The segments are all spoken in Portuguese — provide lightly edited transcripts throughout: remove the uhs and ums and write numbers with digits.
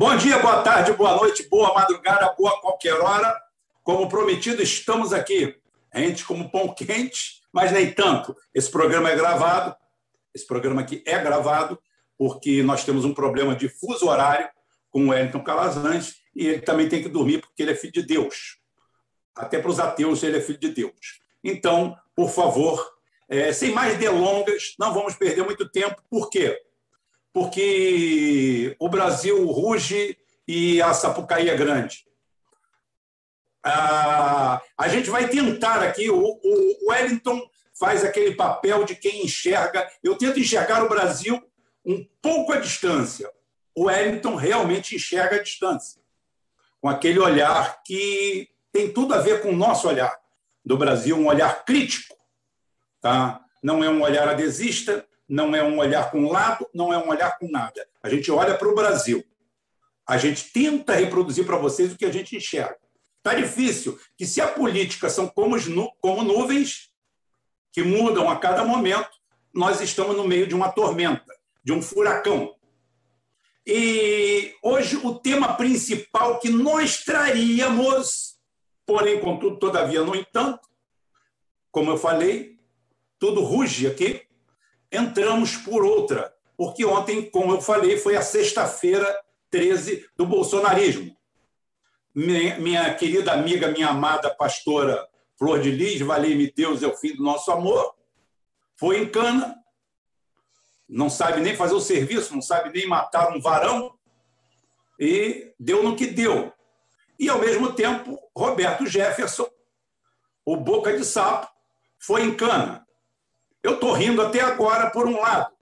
Bom dia, boa tarde, boa noite, boa madrugada, boa qualquer hora. Como prometido, estamos aqui. Rente como pão quente, mas nem tanto. Esse programa é gravado. Esse programa aqui é gravado porque nós temos um problema de fuso horário com o Wellington Calazans e ele também tem que dormir porque ele é filho de Deus. Até para os ateus ele é filho de Deus. Então, por favor, sem mais delongas, não vamos perder muito tempo. Por quê? Porque o Brasil ruge e a Sapucaí é grande. A gente vai tentar aqui, o Wellington faz aquele papel de quem enxerga. Eu tento enxergar o Brasil um pouco à distância. O Wellington realmente enxerga à distância, com aquele olhar que tem tudo a ver com o nosso olhar do Brasil, um olhar crítico. Tá? Não é um olhar adesista, não é um olhar com lado, não é um olhar com nada. A gente olha para o Brasil. A gente tenta reproduzir para vocês o que a gente enxerga. Está difícil, que se a política são como nuvens que mudam a cada momento, nós estamos no meio de uma tormenta, de um furacão. E hoje o tema principal que nós traríamos, porém, contudo, todavia, no entanto, como eu falei, tudo ruge aqui, entramos por outra, porque ontem, como eu falei, foi a sexta-feira 13 do bolsonarismo. Minha querida amiga, minha amada pastora Flor de Lis, valei-me Deus, é o fim do nosso amor, foi em cana, não sabe nem fazer o serviço, não sabe nem matar um varão, e deu no que deu. E, ao mesmo tempo, Roberto Jefferson, o boca de sapo, foi em cana. Eu estou rindo até agora, por um lado.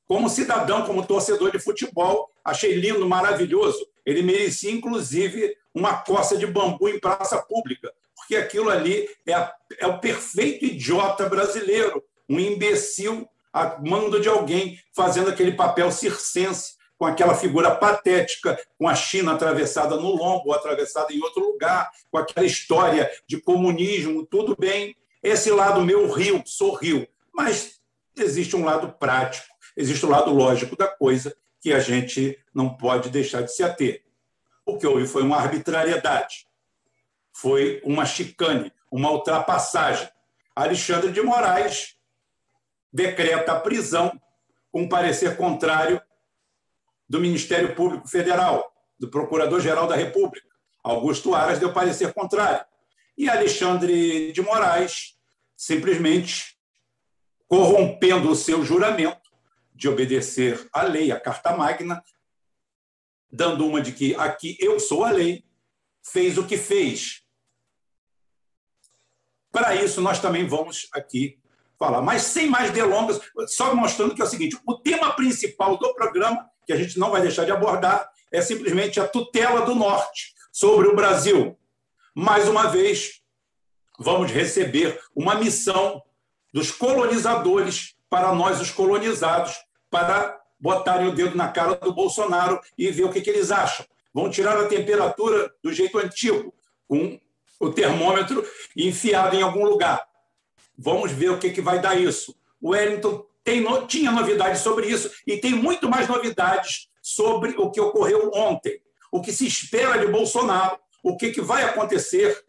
Como cidadão, como torcedor de futebol, achei lindo, maravilhoso. Ele merecia, inclusive, uma coça de bambu em praça pública, porque aquilo ali é o perfeito idiota brasileiro, um imbecil a mando de alguém fazendo aquele papel circense, com aquela figura patética, com a China atravessada no lombo, ou atravessada em outro lugar, com aquela história de comunismo, tudo bem. Esse lado meu rio, sorriu, mas existe um lado prático, existe um lado lógico da coisa que a gente não pode deixar de se ater. O que houve foi uma arbitrariedade, foi uma chicane, uma ultrapassagem. Alexandre de Moraes decreta a prisão com parecer contrário do Ministério Público Federal, do Procurador-Geral da República. Augusto Aras deu parecer contrário. E Alexandre de Moraes, simplesmente corrompendo o seu juramento de obedecer à lei, à Carta Magna, dando uma de que aqui eu sou a lei, fez o que fez. Para isso, nós também vamos aqui falar. Mas, sem mais delongas, só mostrando que é o seguinte, o tema principal do programa, que a gente não vai deixar de abordar, é simplesmente a tutela do Norte sobre o Brasil. Mais uma vez, vamos receber uma missão dos colonizadores para nós, os colonizados, para botarem o dedo na cara do Bolsonaro e ver o que eles acham. Vão tirar a temperatura do jeito antigo, com o termômetro enfiado em algum lugar. Vamos ver o que vai dar isso. O Wellington tinha novidades sobre isso e tem muito mais novidades sobre o que ocorreu ontem. O que se espera de Bolsonaro, o que vai acontecer,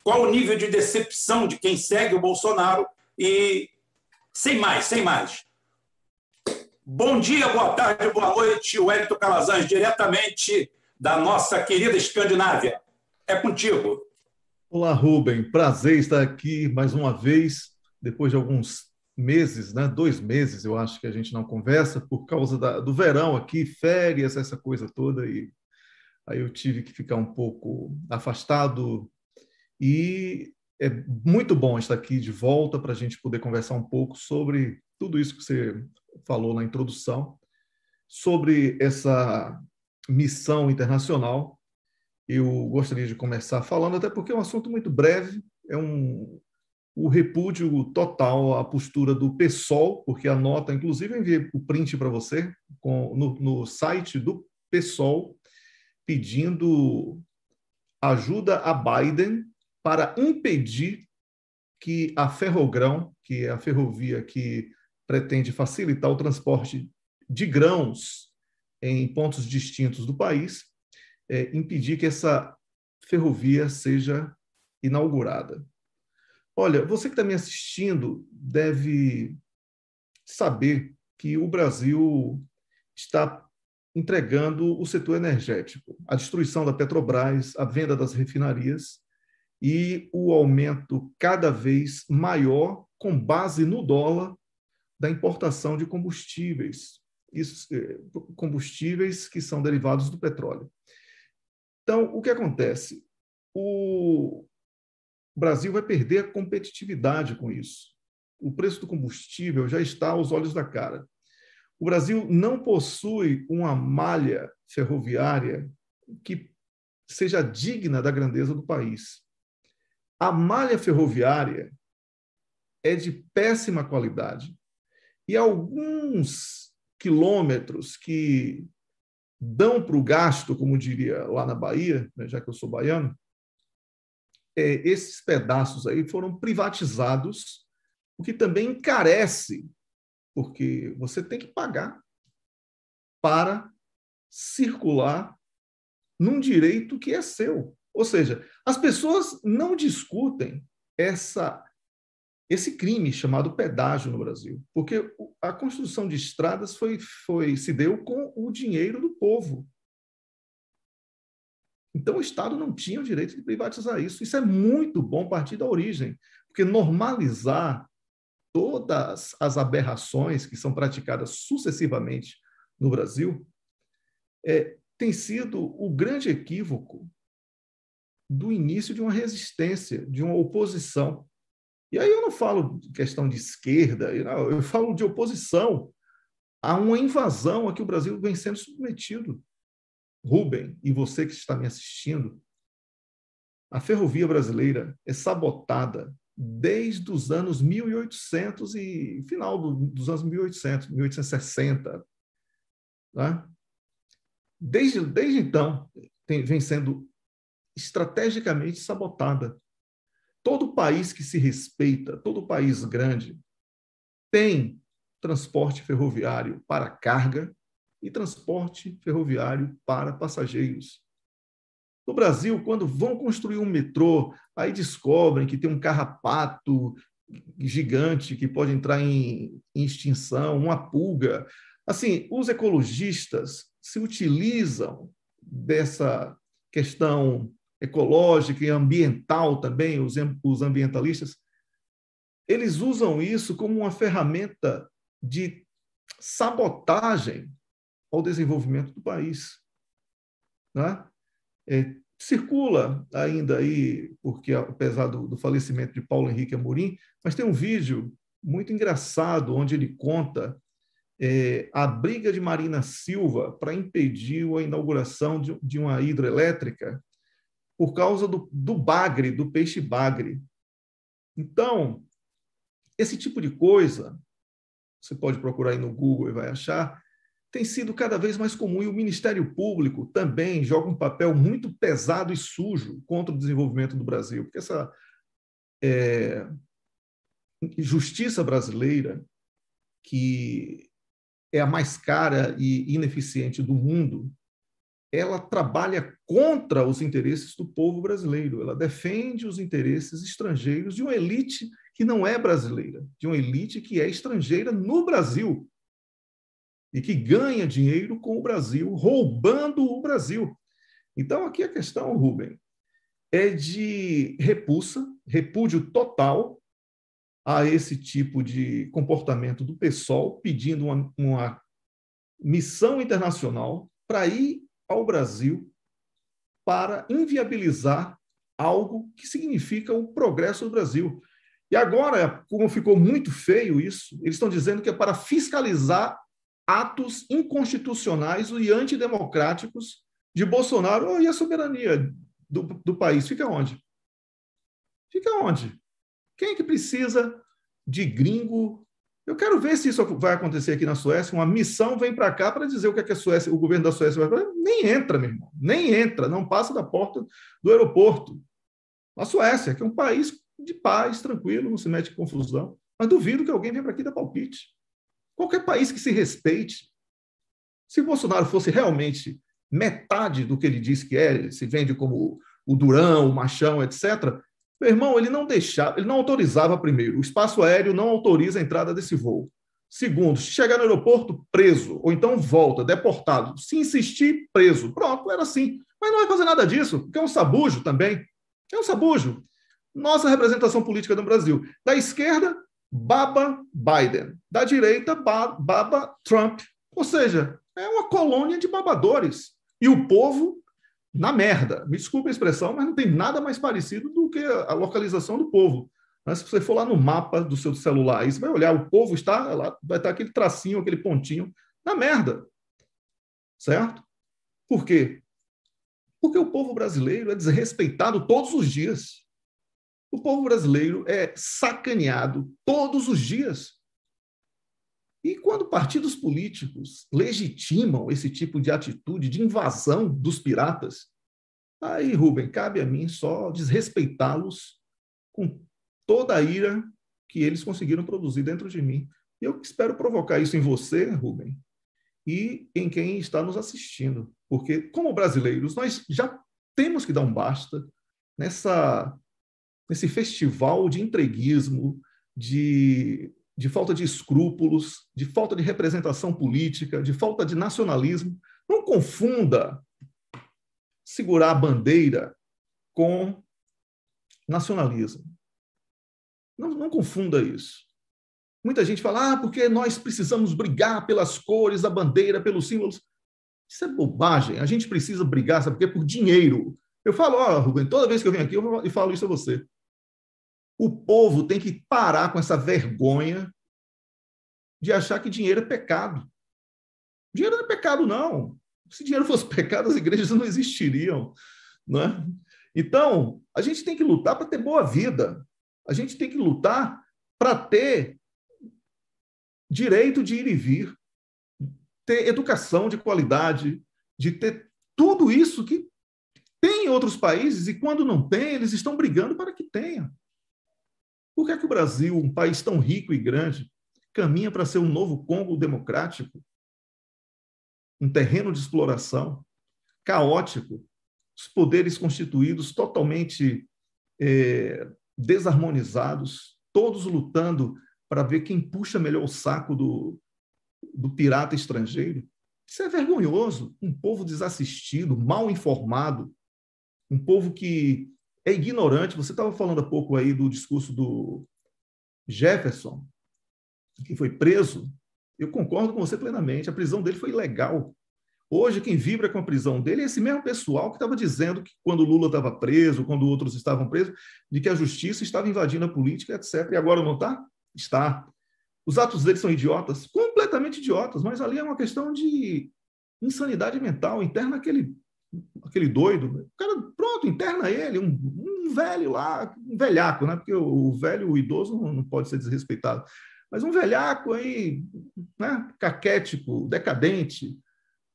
qual o nível de decepção de quem segue o Bolsonaro e sem mais. Bom dia, boa tarde, boa noite, Wellington Calazans, diretamente da nossa querida Escandinávia. É contigo. Olá, Rubem. Prazer estar aqui mais uma vez, depois de alguns meses, né? 2 meses, eu acho que a gente não conversa, por causa do verão aqui, férias, essa coisa toda, e aí eu tive que ficar um pouco afastado, e é muito bom estar aqui de volta para a gente poder conversar um pouco sobre tudo isso que você falou na introdução, sobre essa missão internacional. Eu gostaria de começar falando, até porque é um assunto muito breve, o repúdio total à postura do PSOL, porque a nota, inclusive eu enviei o print para você, no site do PSOL, pedindo ajuda a Biden para impedir que a Ferrogrão, que é a ferrovia que pretende facilitar o transporte de grãos em pontos distintos do país, impedir que essa ferrovia seja inaugurada. Olha, você que está me assistindo deve saber que o Brasil está entregando o setor energético, a destruição da Petrobras, a venda das refinarias e o aumento cada vez maior, com base no dólar, da importação de combustíveis, combustíveis que são derivados do petróleo. Então, o que acontece? O Brasil vai perder a competitividade com isso. O preço do combustível já está aos olhos da cara. O Brasil não possui uma malha ferroviária que seja digna da grandeza do país. A malha ferroviária é de péssima qualidade. E alguns quilômetros que dão para o gasto, como diria lá na Bahia, né, já que eu sou baiano, esses pedaços aí foram privatizados, o que também encarece, porque você tem que pagar para circular num direito que é seu. Ou seja, as pessoas não discutem esse crime chamado pedágio no Brasil, porque a construção de estradas se deu com o dinheiro do povo. Então, o Estado não tinha o direito de privatizar isso. Isso é muito bom partir da origem, porque normalizar todas as aberrações que são praticadas sucessivamente no Brasil tem sido o grande equívoco do início de uma resistência, de uma oposição. E aí eu não falo de questão de esquerda, eu falo de oposição a uma invasão a que o Brasil vem sendo submetido. Rubem, e você que está me assistindo, a ferrovia brasileira é sabotada desde os anos 1800 e final dos anos 1800, 1860. Né? Desde então, vem sendo estrategicamente sabotada. Todo país que se respeita, todo país grande, tem transporte ferroviário para carga e transporte ferroviário para passageiros. No Brasil, quando vão construir um metrô, aí descobrem que tem um carrapato gigante que pode entrar em extinção, uma pulga. Assim, os ecologistas se utilizam dessa questão ecológica e ambiental também, os ambientalistas, eles usam isso como uma ferramenta de sabotagem ao desenvolvimento do país. Né? Circula ainda aí, porque apesar do falecimento de Paulo Henrique Amorim, mas tem um vídeo muito engraçado onde ele conta a briga de Marina Silva para impedir a inauguração de uma hidrelétrica por causa do bagre, do peixe bagre. Então, esse tipo de coisa, você pode procurar aí no Google e vai achar, tem sido cada vez mais comum, e o Ministério Público também joga um papel muito pesado e sujo contra o desenvolvimento do Brasil, porque essa justiça brasileira, que é a mais cara e ineficiente do mundo, ela trabalha contra os interesses do povo brasileiro, ela defende os interesses estrangeiros de uma elite que não é brasileira, de uma elite que é estrangeira no Brasil e que ganha dinheiro com o Brasil, roubando o Brasil. Então, aqui a questão, Rubem, é de repúdio total a esse tipo de comportamento do PSOL, pedindo uma missão internacional para ir ao Brasil para inviabilizar algo que significa o progresso do Brasil. E agora, como ficou muito feio isso, eles estão dizendo que é para fiscalizar atos inconstitucionais e antidemocráticos de Bolsonaro. E a soberania do país fica onde? Fica onde? Quem é que precisa de gringo? Eu quero ver se isso vai acontecer aqui na Suécia. Uma missão vem para cá para dizer o que é que a Suécia, o governo da Suécia vai fazer. Nem entra, meu irmão. Nem entra. Não passa da porta do aeroporto. A Suécia, que é um país de paz, tranquilo, não se mete em confusão. Mas duvido que alguém venha para aqui dar palpite. Qualquer país que se respeite Se Bolsonaro fosse realmente metade do que ele diz que é, se vende como o durão, o machão, etc., meu irmão, ele não deixava, ele não autorizava, primeiro, o espaço aéreo não autoriza a entrada desse voo. Segundo, se chegar no aeroporto, preso, ou então volta, deportado. Se insistir, preso. Pronto, era assim. Mas não vai fazer nada disso, porque é um sabujo também. É um sabujo. Nossa representação política no Brasil. Da esquerda, baba Biden. Da direita, baba Trump. Ou seja, é uma colônia de babadores. E o povo na merda. Me desculpe a expressão, mas não tem nada mais parecido do que a localização do povo. Mas se você for lá no mapa do seu celular, aí você vai olhar, o povo está lá, vai estar aquele tracinho, aquele pontinho na merda. Certo? Por quê? Porque o povo brasileiro é desrespeitado todos os dias. O povo brasileiro é sacaneado todos os dias. E quando partidos políticos legitimam esse tipo de atitude de invasão dos piratas, aí, Rubem, cabe a mim só desrespeitá-los com toda a ira que eles conseguiram produzir dentro de mim. E eu espero provocar isso em você, Rubem, e em quem está nos assistindo. Porque, como brasileiros, nós já temos que dar um basta nesse festival de entreguismo, de falta de escrúpulos, de falta de representação política, de falta de nacionalismo. Não confunda segurar a bandeira com nacionalismo. Não confunda isso. Muita gente fala, porque nós precisamos brigar pelas cores da bandeira, pelos símbolos. Isso é bobagem. A gente precisa brigar, sabe por quê? Por dinheiro. Eu falo, Rubem, toda vez que eu venho aqui, eu falo isso a você. O povo tem que parar com essa vergonha de achar que dinheiro é pecado. Dinheiro não é pecado, não. Se dinheiro fosse pecado, as igrejas não existiriam. Não é? Então, a gente tem que lutar para ter boa vida. A gente tem que lutar para ter direito de ir e vir, ter educação de qualidade, de ter tudo isso que tem em outros países, e quando não tem, eles estão brigando para que tenha. Por que é que o Brasil, um país tão rico e grande, caminha para ser um novo Congo democrático? Um terreno de exploração caótico, os poderes constituídos totalmente desarmonizados, todos lutando para ver quem puxa melhor o saco do pirata estrangeiro. Isso é vergonhoso. Um povo desassistido, mal informado, um povo que é ignorante. Você estava falando há pouco aí do discurso do Jefferson, que foi preso. Eu concordo com você plenamente. A prisão dele foi ilegal. Hoje, quem vibra com a prisão dele é esse mesmo pessoal que estava dizendo que quando o Lula estava preso, quando outros estavam presos, de que a justiça estava invadindo a política, etc. E agora não está? Está. Os atos dele são idiotas, completamente idiotas, mas ali é uma questão de insanidade mental. Interna aquele doido. O cara, pronto, interna ele, um velho lá, um velhaco, né? Porque o velho, o idoso, não pode ser desrespeitado. Mas um velhaco aí, né? Caquético, decadente,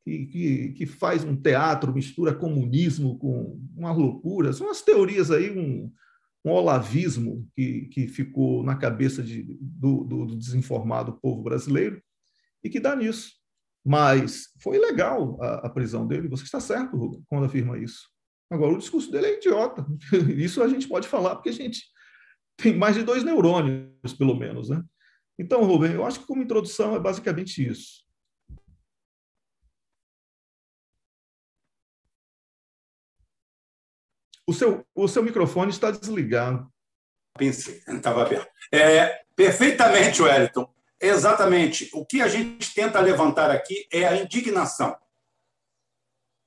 que faz um teatro, mistura comunismo com uma loucura. São as teorias aí, um olavismo que ficou na cabeça do desinformado povo brasileiro e que dá nisso. Mas foi legal a prisão dele. Você está certo, Rubem, quando afirma isso. Agora, o discurso dele é idiota. Isso a gente pode falar porque a gente tem mais de 2 neurônios, pelo menos, né? Então, Rubem, eu acho que como introdução é basicamente isso. O seu microfone está desligado. Pensei, estava aberto. Perfeitamente, Wellington. Exatamente. O que a gente tenta levantar aqui é a indignação.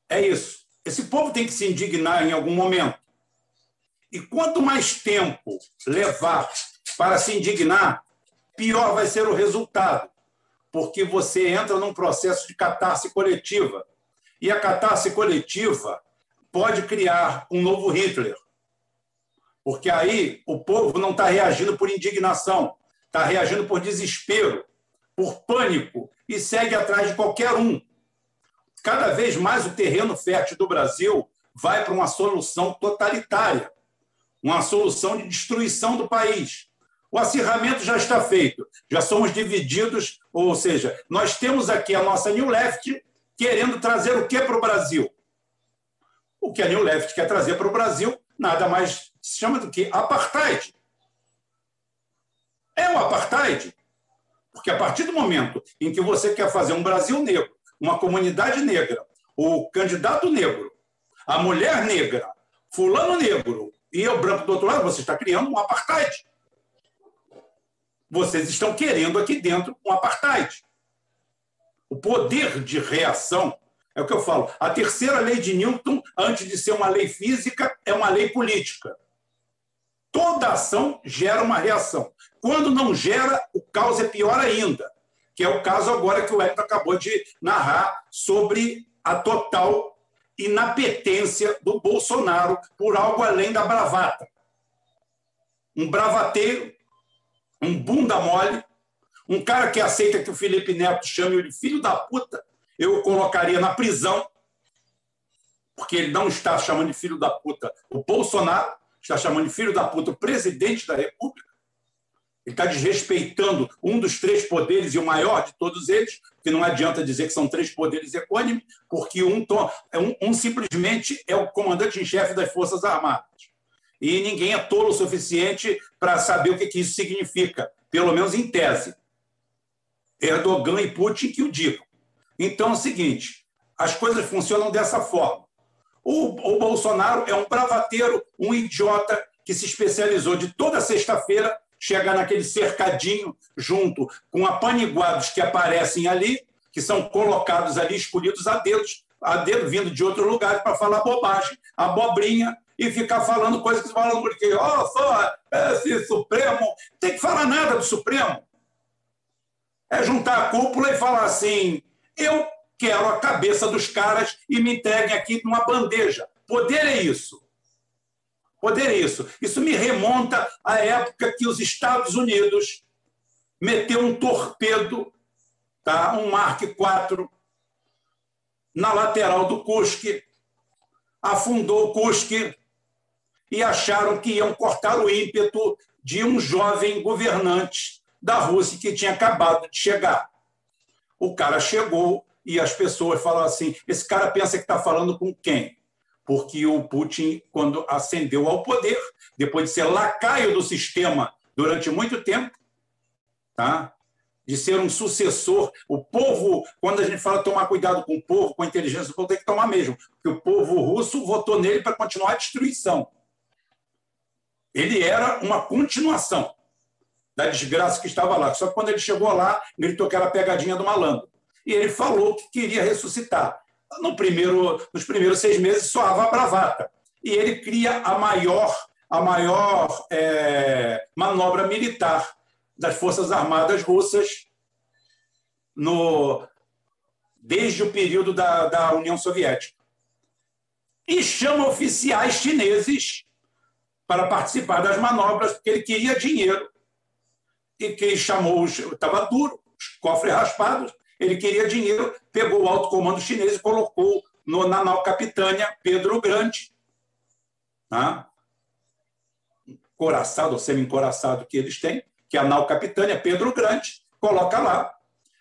É isso. Esse povo tem que se indignar em algum momento. E quanto mais tempo levar para se indignar, pior vai ser o resultado, porque você entra num processo de catarse coletiva. E a catarse coletiva pode criar um novo Hitler. Porque aí o povo não está reagindo por indignação, está reagindo por desespero, por pânico, e segue atrás de qualquer um. Cada vez mais o terreno fértil do Brasil vai para uma solução totalitária, uma solução de destruição do país. O acirramento já está feito, já somos divididos, ou seja, nós temos aqui a nossa New Left querendo trazer o que para o Brasil? O que a New Left quer trazer para o Brasil nada mais se chama do que apartheid. É um apartheid. Porque a partir do momento em que você quer fazer um Brasil negro, uma comunidade negra, o candidato negro, a mulher negra, fulano negro e o branco do outro lado, você está criando um apartheid. Vocês estão querendo aqui dentro um apartheid. O poder de reação, é o que eu falo, a terceira lei de Newton, antes de ser uma lei física, é uma lei política. Toda ação gera uma reação. Quando não gera, o caos é pior ainda, que é o caso agora que o Wellington acabou de narrar sobre a total inapetência do Bolsonaro por algo além da bravata. Um bravateiro, um bunda mole, um cara que aceita que o Felipe Neto chame de filho da puta, eu o colocaria na prisão, porque ele não está chamando de filho da puta o Bolsonaro, está chamando de filho da puta o presidente da República. Ele está desrespeitando um dos três poderes e o maior de todos eles, porque não adianta dizer que são três poderes equânimes, porque um simplesmente é o comandante em chefe das Forças Armadas. E ninguém é tolo o suficiente para saber o que isso significa, pelo menos em tese. Erdogan e Putin que o digam. Então é o seguinte, as coisas funcionam dessa forma. O Bolsonaro é um bravateiro, um idiota que se especializou de toda sexta-feira chegar naquele cercadinho junto com apaniguados que aparecem ali, que são colocados ali, escolhidos a dedo vindo de outro lugar para falar bobagem, abobrinha, e ficar falando coisas que falam porque, só esse Supremo, não tem que falar nada do Supremo. É juntar a cúpula e falar assim, eu quero a cabeça dos caras e me entreguem aqui numa bandeja. Poder é isso. Poder é isso. Isso me remonta à época que os Estados Unidos meteu um torpedo, tá? Um Mark IV, na lateral do Kursk, afundou o Kursk e acharam que iam cortar o ímpeto de um jovem governante da Rússia que tinha acabado de chegar. O cara chegou e as pessoas falaram assim, esse cara pensa que está falando com quem? Porque o Putin, quando ascendeu ao poder, depois de ser lacaio do sistema durante muito tempo, tá? De ser um sucessor, o povo, quando a gente fala tomar cuidado com o povo, com a inteligência do povo, tem que tomar mesmo, porque o povo russo votou nele para continuar a destruição. Ele era uma continuação da desgraça que estava lá. Só que quando ele chegou lá, gritou que era a pegadinha do malandro. E ele falou que queria ressuscitar. Nos primeiros 6 meses, soava a bravata. E ele cria a maior manobra militar das Forças Armadas russas desde o período da União Soviética. E chama oficiais chineses para participar das manobras, porque ele queria dinheiro. E quem chamou, estava duro, os cofres raspados, ele queria dinheiro, pegou o alto comando chinês e colocou na nau Capitânia Pedro o Grande. Tá? Coraçado ou semi-encoraçado que eles têm, que é a nau Capitânia Pedro o Grande, coloca lá.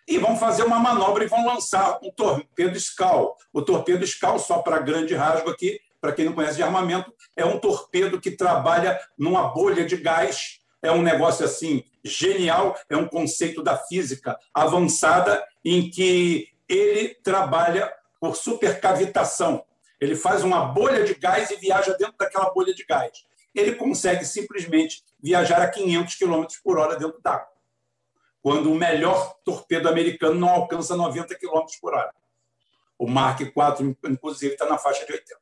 E vão fazer uma manobra e vão lançar um torpedo Skal. O torpedo Skal, só para grande rasgo aqui, para quem não conhece de armamento, é um torpedo que trabalha numa bolha de gás. É um negócio assim genial, é um conceito da física avançada em que ele trabalha por supercavitação. Ele faz uma bolha de gás e viaja dentro daquela bolha de gás. Ele consegue simplesmente viajar a 500 km por hora dentro d'água, quando o melhor torpedo americano não alcança 90 km por hora. O Mark IV, inclusive, está na faixa de 80.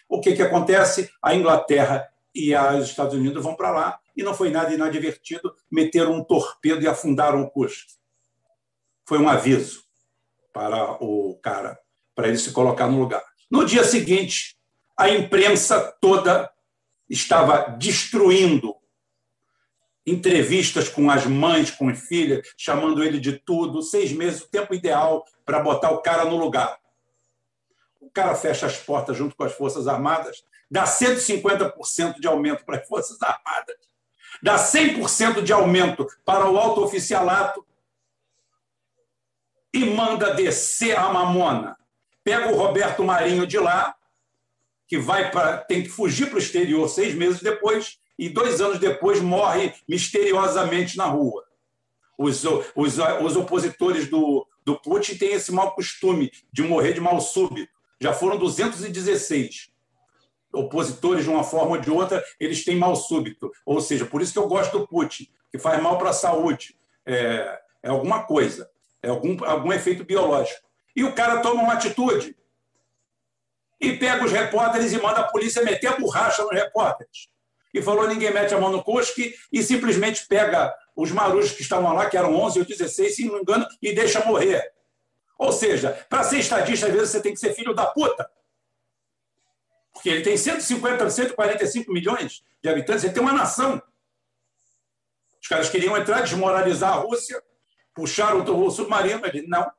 O que acontece? A Inglaterra e os Estados Unidos vão para lá e não foi nada inadvertido, meteram um torpedo e afundaram o Kursk. Foi um aviso para o cara, para ele se colocar no lugar. No dia seguinte, a imprensa toda estava destruindo entrevistas com as mães, com as filhas, chamando ele de tudo, 6 meses, o tempo ideal para botar o cara no lugar. O cara fecha as portas junto com as Forças Armadas, dá 150% de aumento para as Forças Armadas, dá 100% de aumento para o alto oficialato e manda descer a mamona. pega o Roberto Marinho de lá, que tem que fugir para o exterior 6 meses depois, e 2 anos depois morre misteriosamente na rua. Os opositores do Putin têm esse mau costume de morrer de mal súbito. Já foram 216 opositores, de uma forma ou de outra, eles têm mal súbito. Ou seja, por isso que eu gosto do Putin, que faz mal para a saúde. É alguma coisa, é algum efeito biológico. E o cara toma uma atitude e pega os repórteres e manda a polícia meter a borracha nos repórteres. E falou, ninguém mete a mão no Kursk, e simplesmente pega os marujos que estavam lá, que eram 11 ou 16, se não me engano, e deixa morrer. Ou seja, para ser estadista, às vezes você tem que ser filho da puta. Porque ele tem 150, 145 milhões de habitantes, ele tem uma nação. Os caras queriam entrar, desmoralizar a Rússia, puxaram o submarino, ele não.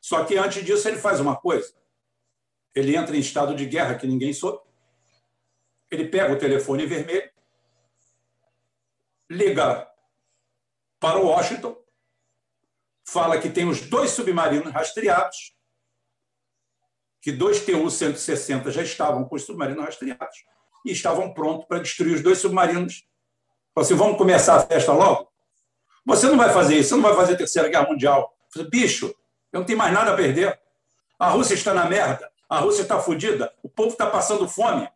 Só que antes disso ele faz uma coisa. Ele entra em estado de guerra que ninguém soube. Ele pega o telefone vermelho, liga para o Washington, fala que tem os 2 submarinos rastreados, que 2 Tu-160 já estavam com os submarinos rastreados e estavam prontos para destruir os 2 submarinos. Falou assim, vamos começar a festa logo? Você não vai fazer isso, você não vai fazer a Terceira Guerra Mundial. Eu falei, bicho, eu não tenho mais nada a perder. A Rússia está na merda, a Rússia está fodida, o povo está passando fome.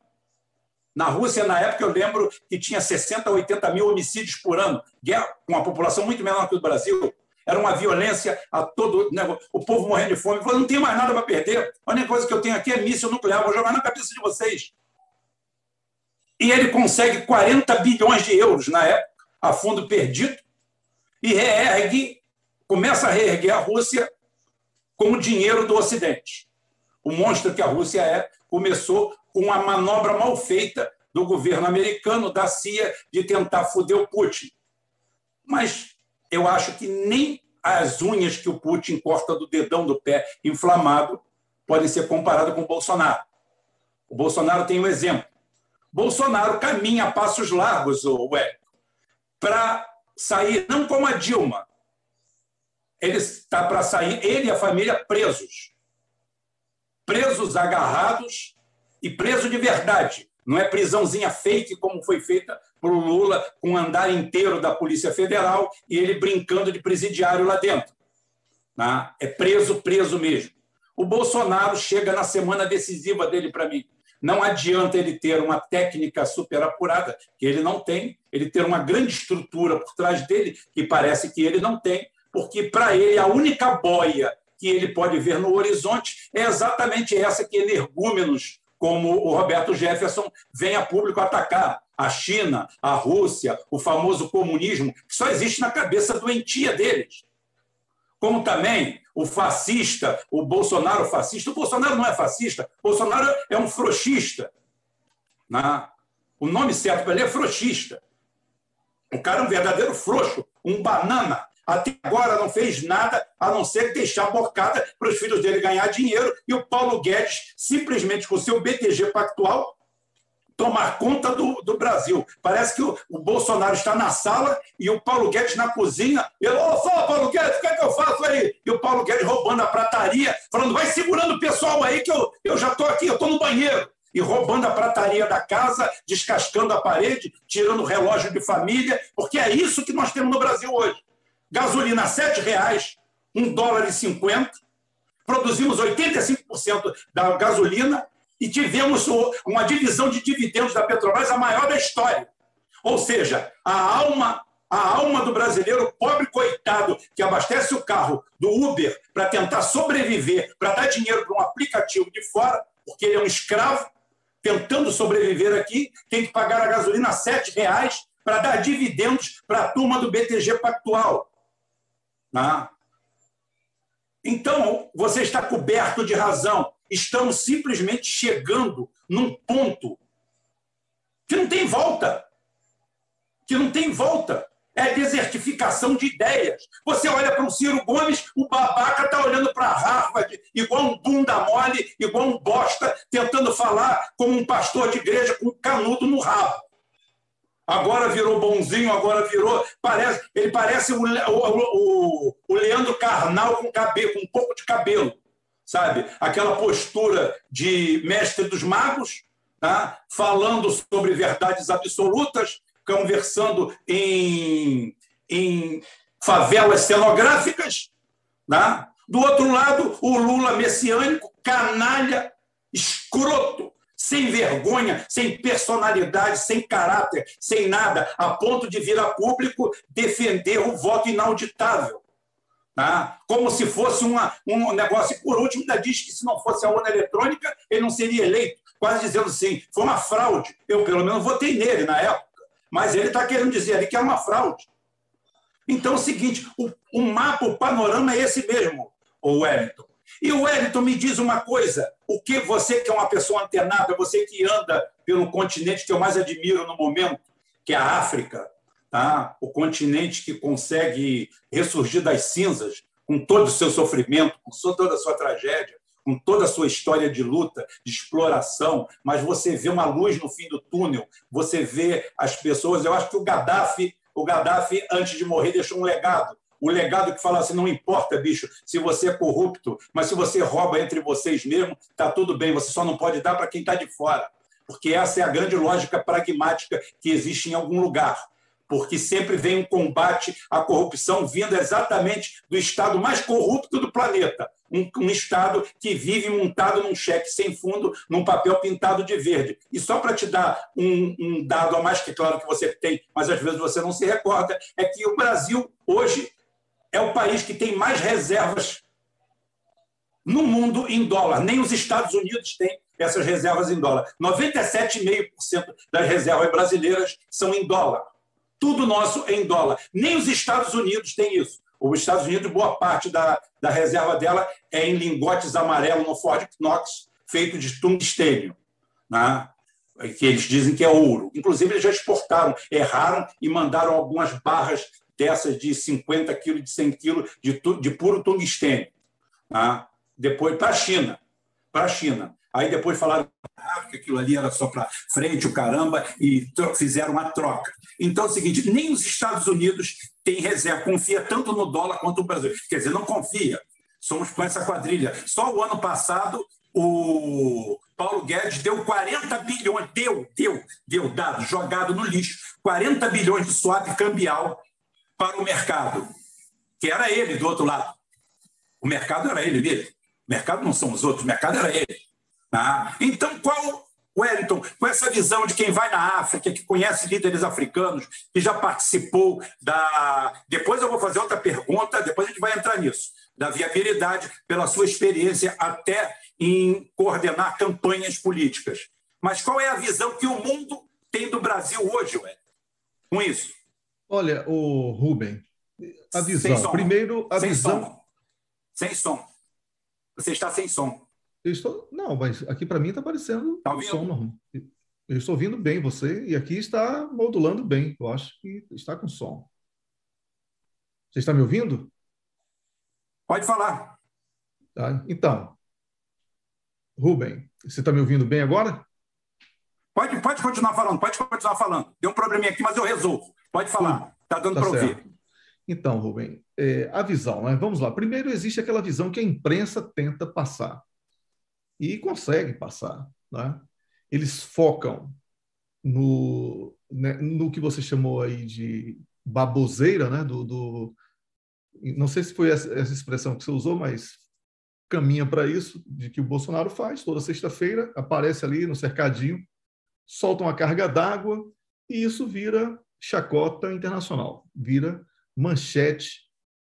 Na Rússia, na época, eu lembro que tinha 60, 80 mil homicídios por ano, guerra, com uma população muito menor que o do Brasil. Era uma violência a todo... O povo morrendo de fome. Falou, não tenho mais nada para perder. A única coisa que eu tenho aqui é míssil nuclear, vou jogar na cabeça de vocês. E ele consegue 40 bilhões de euros, na época, a fundo perdido, e começa a reerguer a Rússia com o dinheiro do Ocidente. O monstro que a Rússia começou com uma manobra mal feita do governo americano, da CIA, de tentar foder o Putin. Mas eu acho que nem as unhas que o Putin corta do dedão do pé inflamado podem ser comparadas com o Bolsonaro. O Bolsonaro tem um exemplo. Bolsonaro caminha a passos largos, para sair, não como a Dilma. Ele está para sair, ele e a família, presos. Presos, agarrados e preso de verdade. Não é prisãozinha fake, como foi feita por Lula, com o andar inteiro da Polícia Federal e ele brincando de presidiário lá dentro. É preso, preso mesmo. O Bolsonaro chega na semana decisiva dele para mim. Não adianta ele ter uma técnica super apurada, que ele não tem, ele ter uma grande estrutura por trás dele, que parece que ele não tem, porque, para ele, a única boia que ele pode ver no horizonte é exatamente essa que energúmenos como o Roberto Jefferson vem a público atacar. A China, a Rússia, o famoso comunismo, que só existe na cabeça doentia deles. Como também o fascista, o Bolsonaro fascista. O Bolsonaro não é fascista, o Bolsonaro é um frouxista. O nome certo para ele é frouxista. O cara é um verdadeiro frouxo, um banana. Até agora não fez nada a não ser deixar bocada para os filhos dele ganhar dinheiro e o Paulo Guedes, simplesmente com o seu BTG Pactual, tomar conta do Brasil. Parece que o Bolsonaro está na sala e o Paulo Guedes na cozinha. Ele, fala, Paulo Guedes, o que é que eu faço aí? E o Paulo Guedes roubando a prataria, falando, vai segurando o pessoal aí que eu já estou aqui, eu estou no banheiro. E roubando a prataria da casa, descascando a parede, tirando o relógio de família, porque é isso que nós temos no Brasil hoje. Gasolina a R$ 7,00, $1,50. Produzimos 85% da gasolina e tivemos uma divisão de dividendos da Petrobras a maior da história. Ou seja, a alma do brasileiro, pobre coitado, que abastece o carro do Uber para tentar sobreviver, para dar dinheiro para um aplicativo de fora, porque ele é um escravo, tentando sobreviver aqui, tem que pagar a gasolina a R$ 7,00 para dar dividendos para a turma do BTG Pactual. Então, você está coberto de razão. Estamos simplesmente chegando num ponto que não tem volta. Que não tem volta. É desertificação de ideias. Você olha para o Ciro Gomes, o babaca está olhando para Harvard, igual um bunda mole, igual um bosta, tentando falar como um pastor de igreja com um canudo no rabo. Agora virou bonzinho, agora virou... Ele parece o Leandro Carnal com um pouco de cabelo. sabe? Aquela postura de mestre dos magos, tá? Falando sobre verdades absolutas, conversando em favelas cenográficas, tá? Do outro lado, o Lula messiânico, canalha, escroto, sem vergonha, sem personalidade, sem caráter, sem nada, a ponto de vir a público defender o voto inauditável. Tá? Como se fosse um negócio. E, por último, ainda diz que se não fosse a urna eletrônica, ele não seria eleito, quase dizendo assim, foi uma fraude. Eu, pelo menos, votei nele na época, mas ele está querendo dizer ali que é uma fraude. Então, é o seguinte, o mapa, o panorama é esse mesmo, o Wellington. E o Wellington, me diz uma coisa, o que você que é uma pessoa antenada, você que anda pelo continente que eu mais admiro no momento, que é a África, tá? O continente que consegue ressurgir das cinzas, com todo o seu sofrimento, com toda a sua tragédia, com toda a sua história de luta, de exploração, mas você vê uma luz no fim do túnel, você vê as pessoas. Eu acho que o Gaddafi, antes de morrer, deixou um legado. O legado que fala assim, não importa, bicho, se você é corrupto, mas se você rouba entre vocês mesmo, está tudo bem, você só não pode dar para quem está de fora. Porque essa é a grande lógica pragmática que existe em algum lugar. Porque sempre vem um combate à corrupção vindo exatamente do estado mais corrupto do planeta. Um estado que vive montado num cheque sem fundo, num papel pintado de verde. E só para te dar um dado a mais, que é claro que você tem, mas às vezes você não se recorda, é que o Brasil, hoje, é o país que tem mais reservas no mundo em dólar. Nem os Estados Unidos têm essas reservas em dólar. 97,5% das reservas brasileiras são em dólar. Tudo nosso é em dólar. Nem os Estados Unidos têm isso. Os Estados Unidos, boa parte da reserva dela é em lingotes amarelos no Fort Knox, feito de tungstênio, né? Que eles dizem que é ouro. Inclusive, eles já exportaram, erraram e mandaram algumas barras dessas de 50 quilos, de 100 quilos de puro tungstênio, né? Depois para a China. Aí depois falaram que aquilo ali era só para frente, o caramba, e fizeram uma troca. Então é o seguinte, nem os Estados Unidos têm reserva, confia tanto no dólar quanto no Brasil. Quer dizer, não confia. Somos com essa quadrilha. Só o ano passado, o Paulo Guedes deu 40 bilhões, deu dado, jogado no lixo, 40 bilhões de swap cambial para o mercado, que era ele do outro lado. O mercado era ele mesmo. O mercado não são os outros, o mercado era ele. Tá? Então, Wellington, com essa visão de quem vai na África, que conhece líderes africanos, que já participou da... Depois eu vou fazer outra pergunta, depois a gente vai entrar nisso, da viabilidade pela sua experiência até em coordenar campanhas políticas. Mas qual é a visão que o mundo tem do Brasil hoje, Wellington, com isso? Olha, o Rubem, a visão. Primeiro, a visão... Sem som. Você está sem som. Não, mas aqui para mim está aparecendo tá som normal. Eu estou ouvindo bem você e aqui está modulando bem. Eu acho que está com som. Você está me ouvindo? Pode falar. Tá. Então, Rubem, você está me ouvindo bem agora? Pode continuar falando. Deu um probleminha aqui, mas eu resolvo. Pode falar. Está dando para ouvir. Então, Rubem, a visão, né? Vamos lá. Primeiro, existe aquela visão que a imprensa tenta passar. E consegue passar, né? Eles focam no que você chamou aí de baboseira, né? Não sei se foi essa expressão que você usou, mas caminha para isso, de que o Bolsonaro faz toda sexta-feira, aparece ali no cercadinho, solta uma carga d'água e isso vira chacota internacional, vira manchete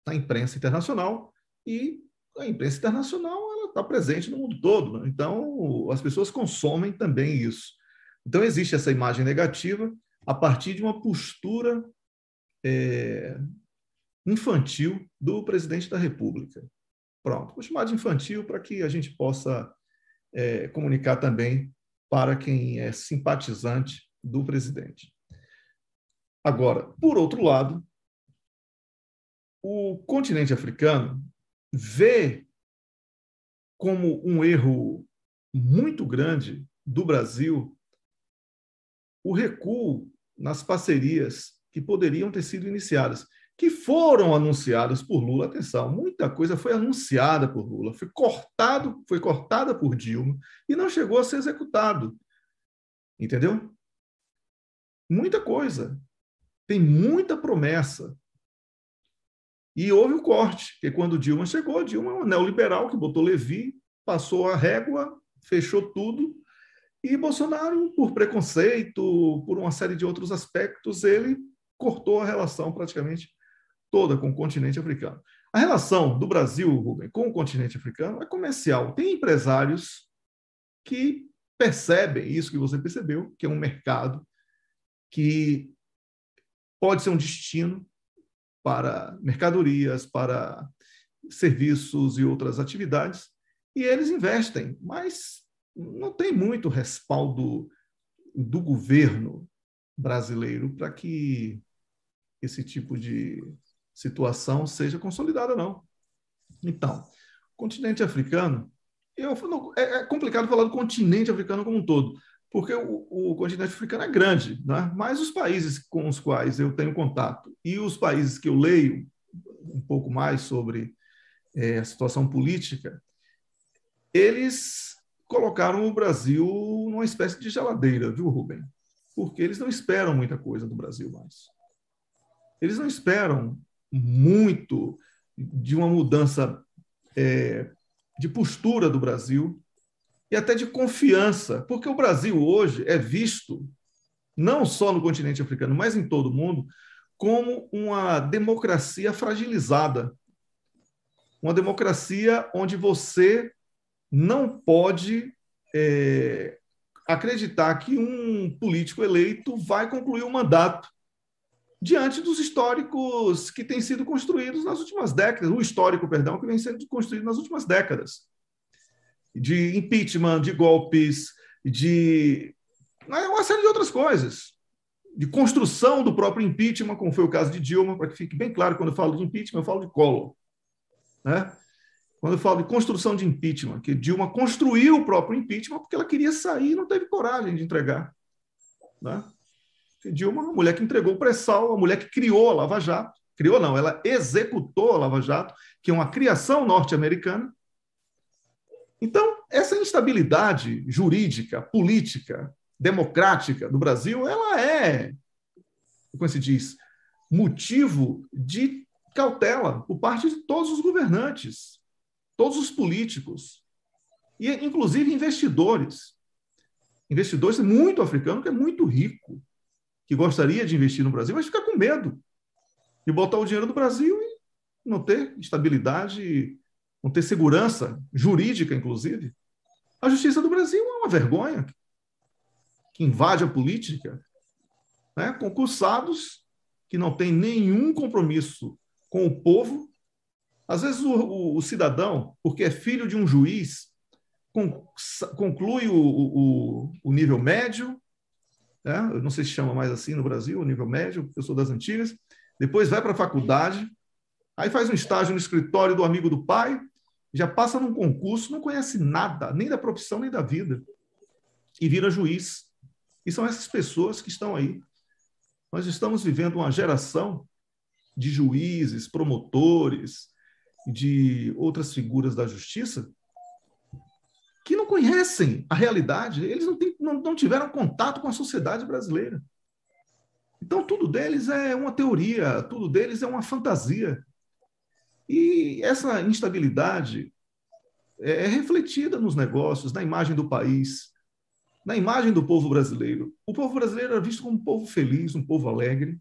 na imprensa internacional e a imprensa internacional está presente no mundo todo, né? Então as pessoas consomem também isso. Então existe essa imagem negativa a partir de uma postura infantil do presidente da República. Pronto, vou chamar de infantil para que a gente possa comunicar também para quem é simpatizante do presidente. Agora, por outro lado, o continente africano vê como um erro muito grande do Brasil o recuo nas parcerias que poderiam ter sido iniciadas, que foram anunciadas por Lula. Atenção, muita coisa foi anunciada por Lula, foi cortada por Dilma e não chegou a ser executado. Entendeu? Muita coisa. Tem muita promessa. E houve o corte, que quando Dilma chegou, Dilma é um neoliberal que botou Levi, passou a régua, fechou tudo, e Bolsonaro, por preconceito, por uma série de outros aspectos, ele cortou a relação praticamente toda com o continente africano. A relação do Brasil, Rubem, com o continente africano é comercial. Tem empresários que percebem isso que você percebeu, que é um mercado que pode ser um destino para mercadorias, para serviços e outras atividades, e eles investem, mas não tem muito respaldo do governo brasileiro para que esse tipo de situação seja consolidada, não. Então, o continente africano, é complicado falar do continente africano como um todo, porque o continente africano é grande, né? Mas os países com os quais eu tenho contato e os países que eu leio um pouco mais sobre a situação política, eles colocaram o Brasil numa espécie de geladeira, viu, Rubem? Porque eles não esperam muita coisa do Brasil mais. Eles não esperam muito de uma mudança de postura do Brasil e até de confiança, porque o Brasil hoje é visto, não só no continente africano, mas em todo o mundo, como uma democracia fragilizada. Uma democracia onde você não pode acreditar que um político eleito vai concluir o mandato diante dos históricos que têm sido construídos nas últimas décadas, o histórico, perdão, que vem sendo construído nas últimas décadas, de impeachment, de golpes, de uma série de outras coisas, de construção do próprio impeachment, como foi o caso de Dilma, para que fique bem claro, quando eu falo de impeachment, eu falo de Collor, né? Quando eu falo de construção de impeachment, que Dilma construiu o próprio impeachment porque ela queria sair e não teve coragem de entregar, né? Dilma, a mulher que entregou o pré-sal, a mulher que criou a Lava Jato, criou não, ela executou a Lava Jato, que é uma criação norte-americana. Então, essa instabilidade jurídica, política, democrática do Brasil, ela é, como se diz, motivo de cautela por parte de todos os governantes, todos os políticos, e inclusive investidores. Investidores muito africanos, que é muito rico, que gostaria de investir no Brasil, mas fica com medo de botar o dinheiro do Brasil e não ter estabilidade, não ter segurança jurídica, inclusive. A justiça do Brasil é uma vergonha que invade a política, né? Concursados que não têm nenhum compromisso com o povo. Às vezes o cidadão, porque é filho de um juiz, conclui o nível médio, né? Eu não sei se chama mais assim no Brasil, o nível médio, eu sou das antigas, depois vai para a faculdade, aí faz um estágio no escritório do amigo do pai, já passa num concurso, não conhece nada, nem da profissão, nem da vida, e vira juiz. E são essas pessoas que estão aí. Nós estamos vivendo uma geração de juízes, promotores, de outras figuras da justiça que não conhecem a realidade, eles não tiveram contato com a sociedade brasileira. Então, tudo deles é uma teoria, tudo deles é uma fantasia. E essa instabilidade é refletida nos negócios, na imagem do país, na imagem do povo brasileiro. O povo brasileiro é visto como um povo feliz, um povo alegre,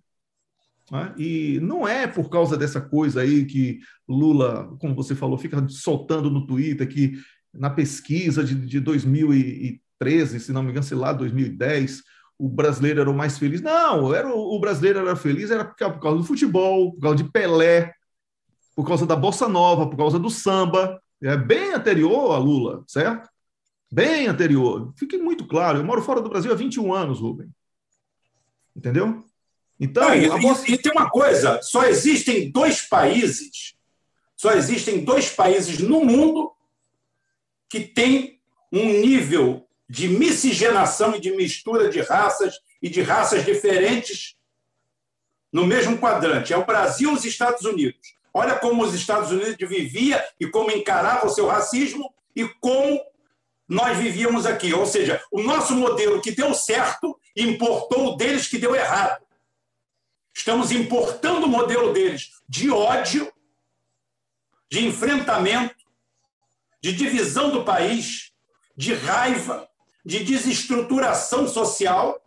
né? E não é por causa dessa coisa aí que Lula, como você falou, fica soltando no Twitter que na pesquisa de 2013, se não me engano, sei lá, 2010, o brasileiro era o mais feliz. Não, o brasileiro era feliz era por causa do futebol, por causa de Pelé, por causa da bossa nova, por causa do samba. É bem anterior a Lula, certo? Bem anterior. Fique muito claro, eu moro fora do Brasil há 21 anos, Rubem. Entendeu? Então, e tem uma coisa, só existem dois países no mundo que têm um nível de miscigenação e de mistura de raças e de raças diferentes no mesmo quadrante. É o Brasil e os Estados Unidos. Olha como os Estados Unidos vivia e como encarava o seu racismo e como nós vivíamos aqui. Ou seja, o nosso modelo que deu certo importou o deles que deu errado. Estamos importando o modelo deles de ódio, de enfrentamento, de divisão do país, de raiva, de desestruturação social.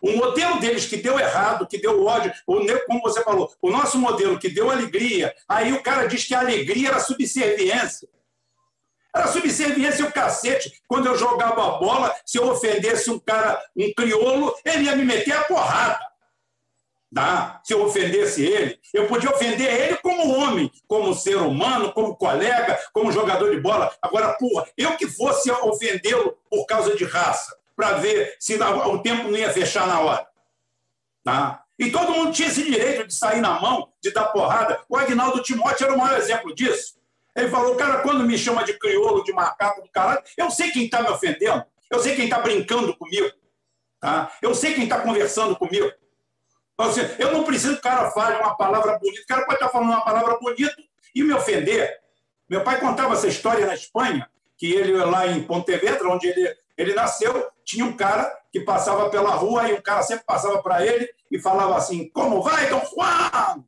O modelo deles que deu errado, que deu ódio, como você falou, o nosso modelo que deu alegria, aí o cara diz que a alegria era subserviência. Era subserviência o cacete. Quando eu jogava a bola, se eu ofendesse um cara, um crioulo, ele ia me meter a porrada. Tá? Se eu ofendesse ele, eu podia ofender ele como homem, como ser humano, como colega, como jogador de bola. Agora, porra, eu que fosse ofendê-lo por causa de raça, para ver se o tempo não ia fechar na hora. Tá? E todo mundo tinha esse direito de sair na mão, de dar porrada. O Agnaldo Timóteo era o maior exemplo disso. Ele falou, cara, quando me chama de crioulo, de macaco, do caralho, eu sei quem está me ofendendo, eu sei quem está brincando comigo, tá? Eu sei quem está conversando comigo. Eu não preciso que o cara fale uma palavra bonita. O cara pode estar falando uma palavra bonita e me ofender. Meu pai contava essa história na Espanha, que ele, lá em Pontevedra, onde ele nasceu, tinha um cara que passava pela rua e o cara sempre passava para ele e falava assim, como vai, Dom Juan?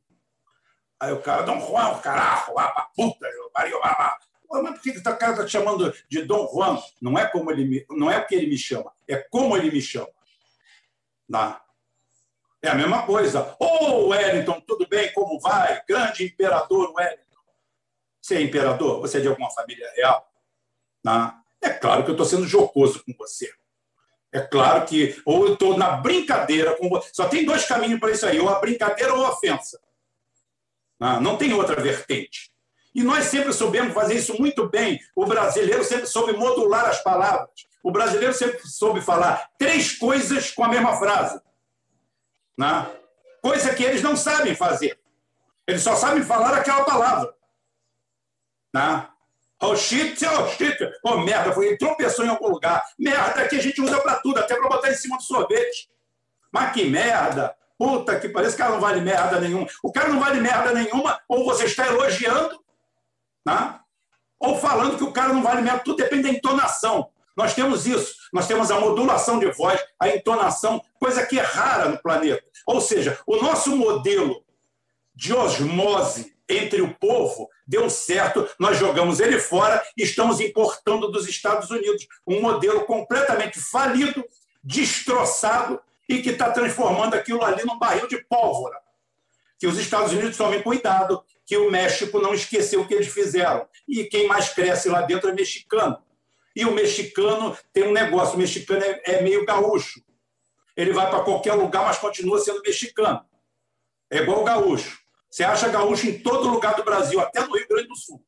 Aí o cara, Dom Juan, carajo, puta, pariu, mas por que o cara está chamando de Dom Juan? Não é o que ele me chama, é como ele me chama. Não. É a mesma coisa. Ô, Wellington, tudo bem? Como vai? Grande imperador Wellington. Você é imperador? Você é de alguma família real? Não. É claro que eu estou sendo jocoso com você. É claro que ou eu estou na brincadeira com você. Só tem dois caminhos para isso aí, ou a brincadeira ou a ofensa. Não tem outra vertente. E nós sempre soubemos fazer isso muito bem. O brasileiro sempre soube modular as palavras. O brasileiro sempre soube falar três coisas com a mesma frase. Coisa que eles não sabem fazer. Eles só sabem falar aquela palavra. Oh, shit, oh, shit. Oh, merda, ele tropeçou em algum lugar. Merda que a gente usa para tudo, até para botar em cima do sorvete. Mas que merda. Puta que parece que o cara não vale merda nenhuma. O cara não vale merda nenhuma, ou você está elogiando, ou falando que o cara não vale merda. Tudo depende da entonação. Nós temos isso. Nós temos a modulação de voz, a entonação, coisa que é rara no planeta. Ou seja, o nosso modelo de osmose entre o povo deu certo, nós jogamos ele fora e estamos importando dos Estados Unidos um modelo completamente falido, destroçado e que está transformando aquilo ali num barril de pólvora. Que os Estados Unidos tomem cuidado, que o México não esqueceu o que eles fizeram. E quem mais cresce lá dentro é mexicano. E o mexicano tem um negócio, o mexicano é meio gaúcho. Ele vai para qualquer lugar, mas continua sendo mexicano. É igual o gaúcho. Você acha gaúcho em todo lugar do Brasil, até no Rio Grande do Sul.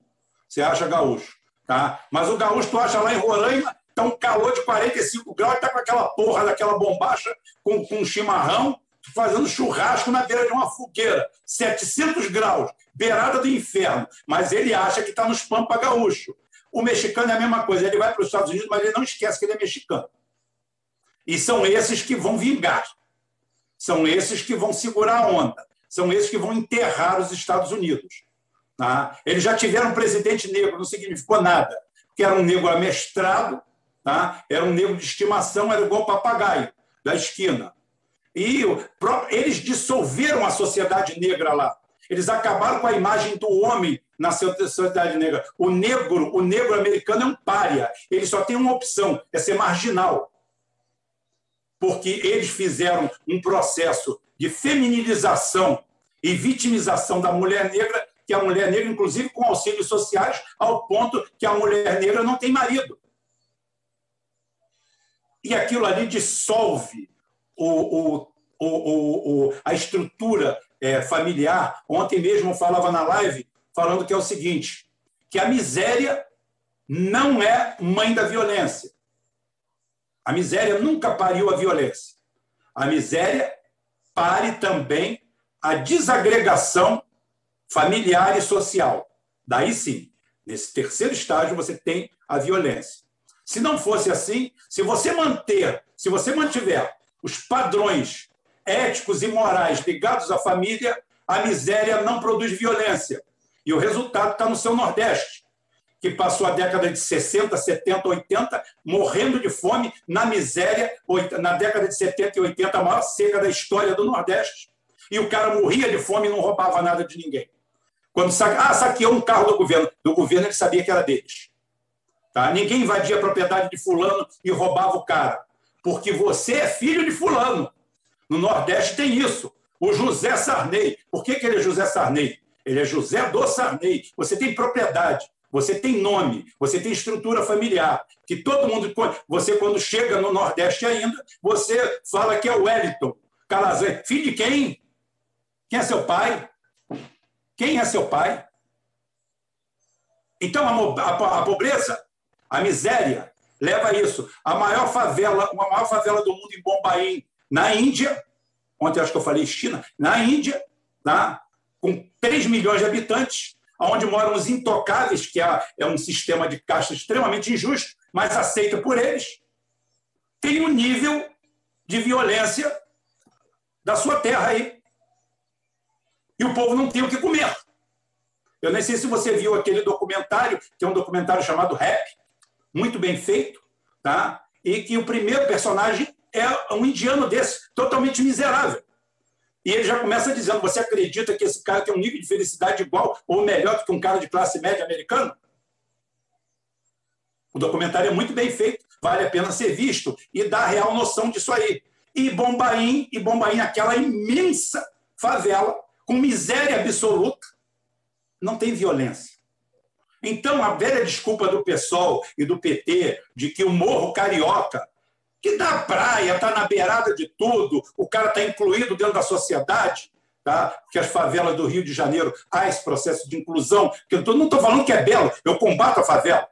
Você acha gaúcho. Tá? Mas o gaúcho, tu acha lá em Roraima, está um calor de 45 graus, está com aquela porra daquela bombacha, com um chimarrão, fazendo churrasco na beira de uma fogueira. 700 graus, beirada do inferno. Mas ele acha que está nos Pampa gaúcho. O mexicano é a mesma coisa. Ele vai para os Estados Unidos, mas ele não esquece que ele é mexicano. E são esses que vão vingar. São esses que vão segurar a onda. São esses que vão enterrar os Estados Unidos. Tá? Eles já tiveram um presidente negro, não significou nada. Porque era um negro amestrado, tá? Era um negro de estimação, era igual o papagaio da esquina. E eles dissolveram a sociedade negra lá. Eles acabaram com a imagem do homem na sociedade negra. O negro americano é um pária. Ele só tem uma opção, é ser marginal. Porque eles fizeram um processo de feminilização e vitimização da mulher negra, que a mulher negra, inclusive com auxílios sociais, ao ponto que a mulher negra não tem marido. E aquilo ali dissolve a estrutura familiar. Ontem mesmo eu falava na live, falando que é o seguinte, que a miséria não é mãe da violência. A miséria nunca pariu a violência. A miséria pare também a desagregação familiar e social. Daí sim, nesse terceiro estágio você tem a violência. Se não fosse assim, se você mantiver os padrões éticos e morais ligados à família, a miséria não produz violência. E o resultado está no seu Nordeste, que passou a década de 60, 70, 80, morrendo de fome, na miséria, na década de 70 e 80, a maior seca da história do Nordeste. E o cara morria de fome e não roubava nada de ninguém. Quando saqueou um carro do governo ele sabia que era deles. Tá? Ninguém invadia a propriedade de fulano e roubava o cara, porque você é filho de fulano. No Nordeste tem isso. O José Sarney. Por que ele é José Sarney? Ele é José do Sarney. Você tem propriedade, você tem nome, você tem estrutura familiar. Que todo mundo, você quando chega no Nordeste ainda, você fala que é o Wellington Calazans. Filho de quem? Quem é seu pai? Quem é seu pai? Então a pobreza, a miséria, leva a isso. Uma maior favela do mundo em Bombaim, na Índia, ontem acho que eu falei China, na Índia, tá? Com 3 milhões de habitantes, onde moram os intocáveis, que é um sistema de casta extremamente injusto, mas aceito por eles, tem um nível de violência da sua terra aí. E o povo não tem o que comer. Eu nem sei se você viu aquele documentário, que é um documentário chamado Rap, muito bem feito, tá? E que o primeiro personagem é um indiano desse, totalmente miserável. E ele já começa dizendo, você acredita que esse cara tem um nível de felicidade igual ou melhor do que um cara de classe média americano? O documentário é muito bem feito, vale a pena ser visto e dá a real noção disso aí. E Bombaim, aquela imensa favela, com miséria absoluta, não tem violência. Então, a velha desculpa do PSOL e do PT de que o Morro Carioca, que dá praia, está na beirada de tudo, o cara está incluído dentro da sociedade, tá? Porque as favelas do Rio de Janeiro há esse processo de inclusão, que eu não estou falando que é belo, eu combato a favela.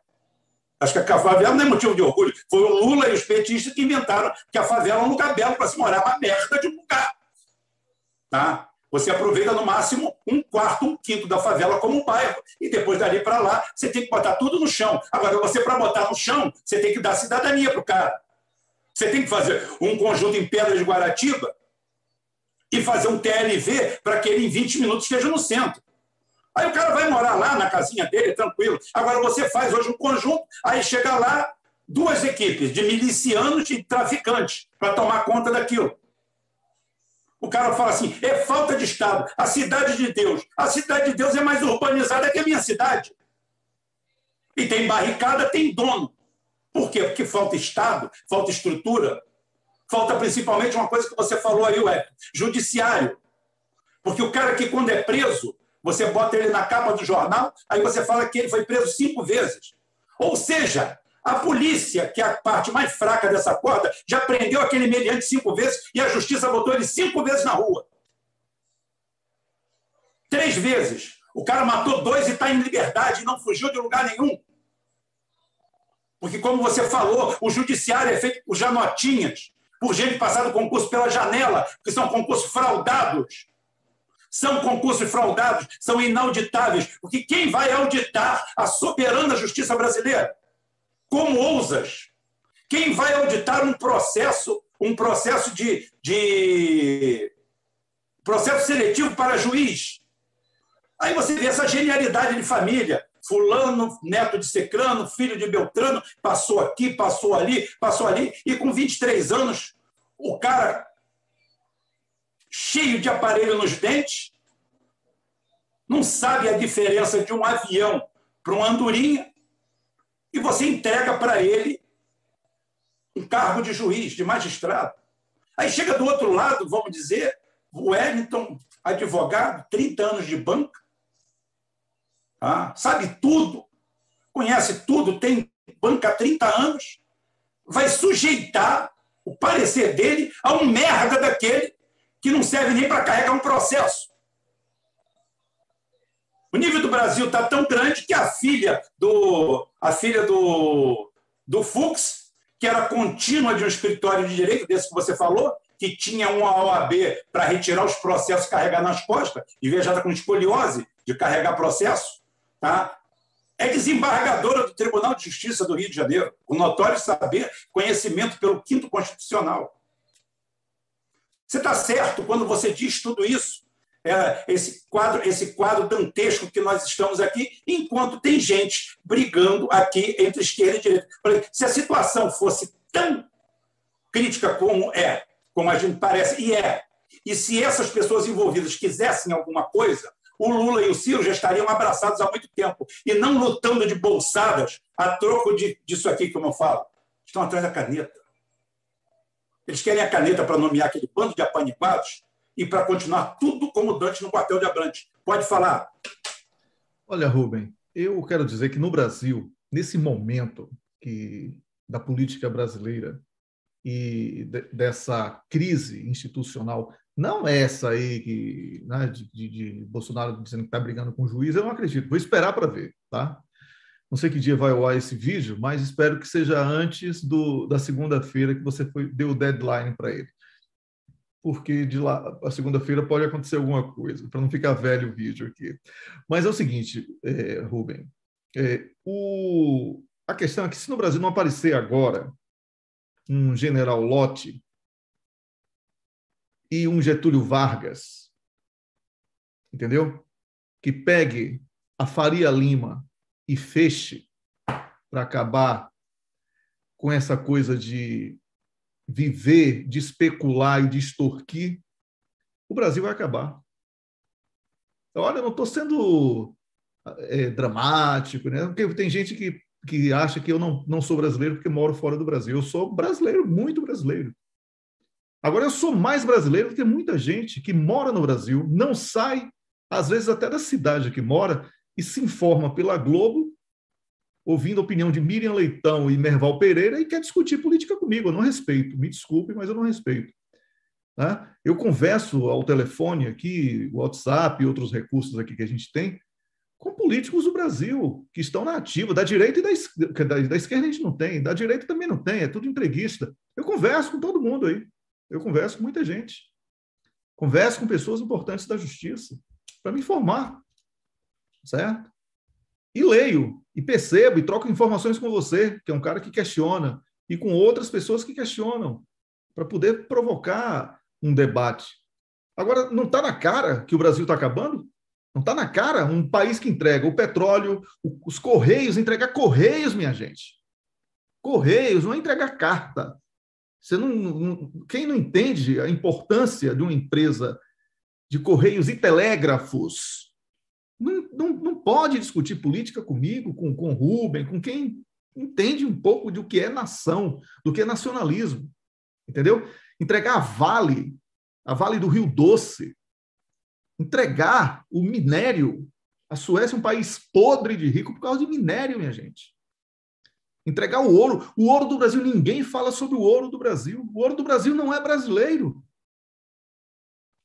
Acho que a favela não é motivo de orgulho. Foi o Lula e os petistas que inventaram que a favela é um lugar belo para se morar, é uma merda de um lugar. Tá? Você aproveita no máximo 1/4, 1/5 da favela como um bairro. E depois dali para lá, você tem que botar tudo no chão. Agora, você, para botar no chão, você tem que dar cidadania para o cara. Você tem que fazer um conjunto em Pedra de Guaratiba e fazer um TLV para que ele, em 20 minutos, esteja no centro. Aí o cara vai morar lá na casinha dele, tranquilo. Agora, você faz hoje um conjunto, aí chega lá 2 equipes de milicianos e traficantes para tomar conta daquilo. O cara fala assim, é falta de Estado. A cidade de Deus é mais urbanizada que a minha cidade. E tem barricada, tem dono. Por quê? Porque falta Estado, falta estrutura, falta principalmente uma coisa que você falou aí, Wellington, judiciário. Porque o cara que, quando é preso, você bota ele na capa do jornal, aí você fala que ele foi preso 5 vezes. Ou seja, a polícia, que é a parte mais fraca dessa corda, já prendeu aquele meliante 5 vezes e a justiça botou ele 5 vezes na rua. 3 vezes. O cara matou 2 e está em liberdade e não fugiu de lugar nenhum. Porque, como você falou, o judiciário é feito por janotinhas, por gente passando concurso pela janela, que são concursos fraudados. São concursos fraudados, são inauditáveis. Porque quem vai auditar a soberana justiça brasileira? Como ousas? Quem vai auditar um processo processo seletivo para juiz? Aí você vê essa genialidade de família. Fulano, neto de Cicrano, filho de Beltrano, passou aqui, passou ali, e com 23 anos, o cara cheio de aparelho nos dentes, não sabe a diferença de um avião para uma andorinha, e você entrega para ele um cargo de juiz, de magistrado. Aí chega do outro lado, vamos dizer, o Wellington, advogado, 30 anos de banca, sabe tudo, conhece tudo, tem banca há 30 anos, vai sujeitar o parecer dele a um merda daquele que não serve nem para carregar um processo. O nível do Brasil está tão grande que a filha do Fux, que era contínua de um escritório de direito, desse que você falou, que tinha uma OAB para retirar os processos e carregar nas costas, e já está com escoliose de carregar processo, tá? É desembargadora do Tribunal de Justiça do Rio de Janeiro, com notório saber, conhecimento pelo 5º Constitucional. Você está certo quando você diz tudo isso? Esse quadro dantesco que nós estamos aqui, enquanto tem gente brigando aqui entre esquerda e direita. Se a situação fosse tão crítica como a gente parece, e se essas pessoas envolvidas quisessem alguma coisa, o Lula e o Ciro já estariam abraçados há muito tempo, e não lutando de bolsadas a troco disso aqui, como eu falo. Estão atrás da caneta. Eles querem a caneta para nomear aquele bando de apaniguados e para continuar tudo como Dante no quartel de Abrantes. Pode falar. Olha, Rubem, eu quero dizer que no Brasil, nesse momento da política brasileira e dessa crise institucional, não essa aí né, de Bolsonaro dizendo que está brigando com o juiz, eu não acredito. Vou esperar para ver, tá? Não sei que dia vai ao ar esse vídeo, mas espero que seja antes da segunda-feira que você deu o deadline para ele. Porque de lá a segunda-feira pode acontecer alguma coisa, para não ficar velho o vídeo aqui. Mas é o seguinte, Rubem, a questão é que se no Brasil não aparecer agora um general Lott e um Getúlio Vargas, entendeu? Que pegue a Faria Lima e feche para acabar com essa coisa de viver, de especular e de extorquir, o Brasil vai acabar. Olha, eu não estou sendo dramático, né? Porque tem gente que acha que eu não sou brasileiro porque moro fora do Brasil. Eu sou brasileiro, muito brasileiro. Agora, eu sou mais brasileiro do que muita gente que mora no Brasil, não sai, às vezes até da cidade que mora, e se informa pela Globo, ouvindo a opinião de Miriam Leitão e Merval Pereira, e quer discutir política comigo. Eu não respeito. Me desculpe, mas eu não respeito. Tá? Eu converso ao telefone aqui, o WhatsApp e outros recursos aqui que a gente tem, com políticos do Brasil, que estão na ativa, da direita e da esquerda a gente não tem, da direita também não tem, é tudo entreguista. Eu converso com todo mundo aí. Eu converso com muita gente. Converso com pessoas importantes da justiça para me informar. Certo? E leio, e percebo, e troco informações com você, que é um cara que questiona, e com outras pessoas que questionam, para poder provocar um debate. Agora, não está na cara que o Brasil está acabando? Não está na cara um país que entrega o petróleo, os Correios, entregar Correios, minha gente. Correios, não é entregar carta. Quem não entende a importância de uma empresa de Correios e Telégrafos não pode discutir política comigo, com o Rubem, com quem entende um pouco do que é nação, do que é nacionalismo. Entendeu? Entregar a Vale do Rio Doce, entregar o minério. A Suécia é um país podre de rico por causa de minério, minha gente. Entregar o ouro. O ouro do Brasil, ninguém fala sobre o ouro do Brasil. O ouro do Brasil não é brasileiro.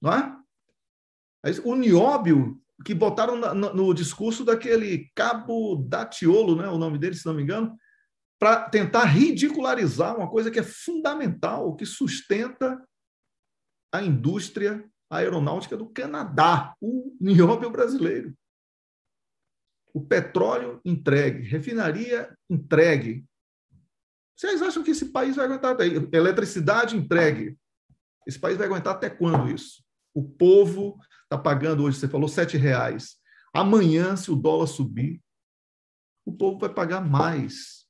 Não é? O nióbio que botaram no discurso daquele Cabo Daciolo, né, o nome dele, se não me engano, para tentar ridicularizar uma coisa que é fundamental, que sustenta a indústria aeronáutica do Canadá, o nióbio brasileiro. O petróleo entregue, refinaria entregue. Vocês acham que esse país vai aguentar até eletricidade entregue? Esse país vai aguentar até quando isso? O povo está pagando hoje, você falou, R$7. Amanhã, se o dólar subir, o povo vai pagar mais.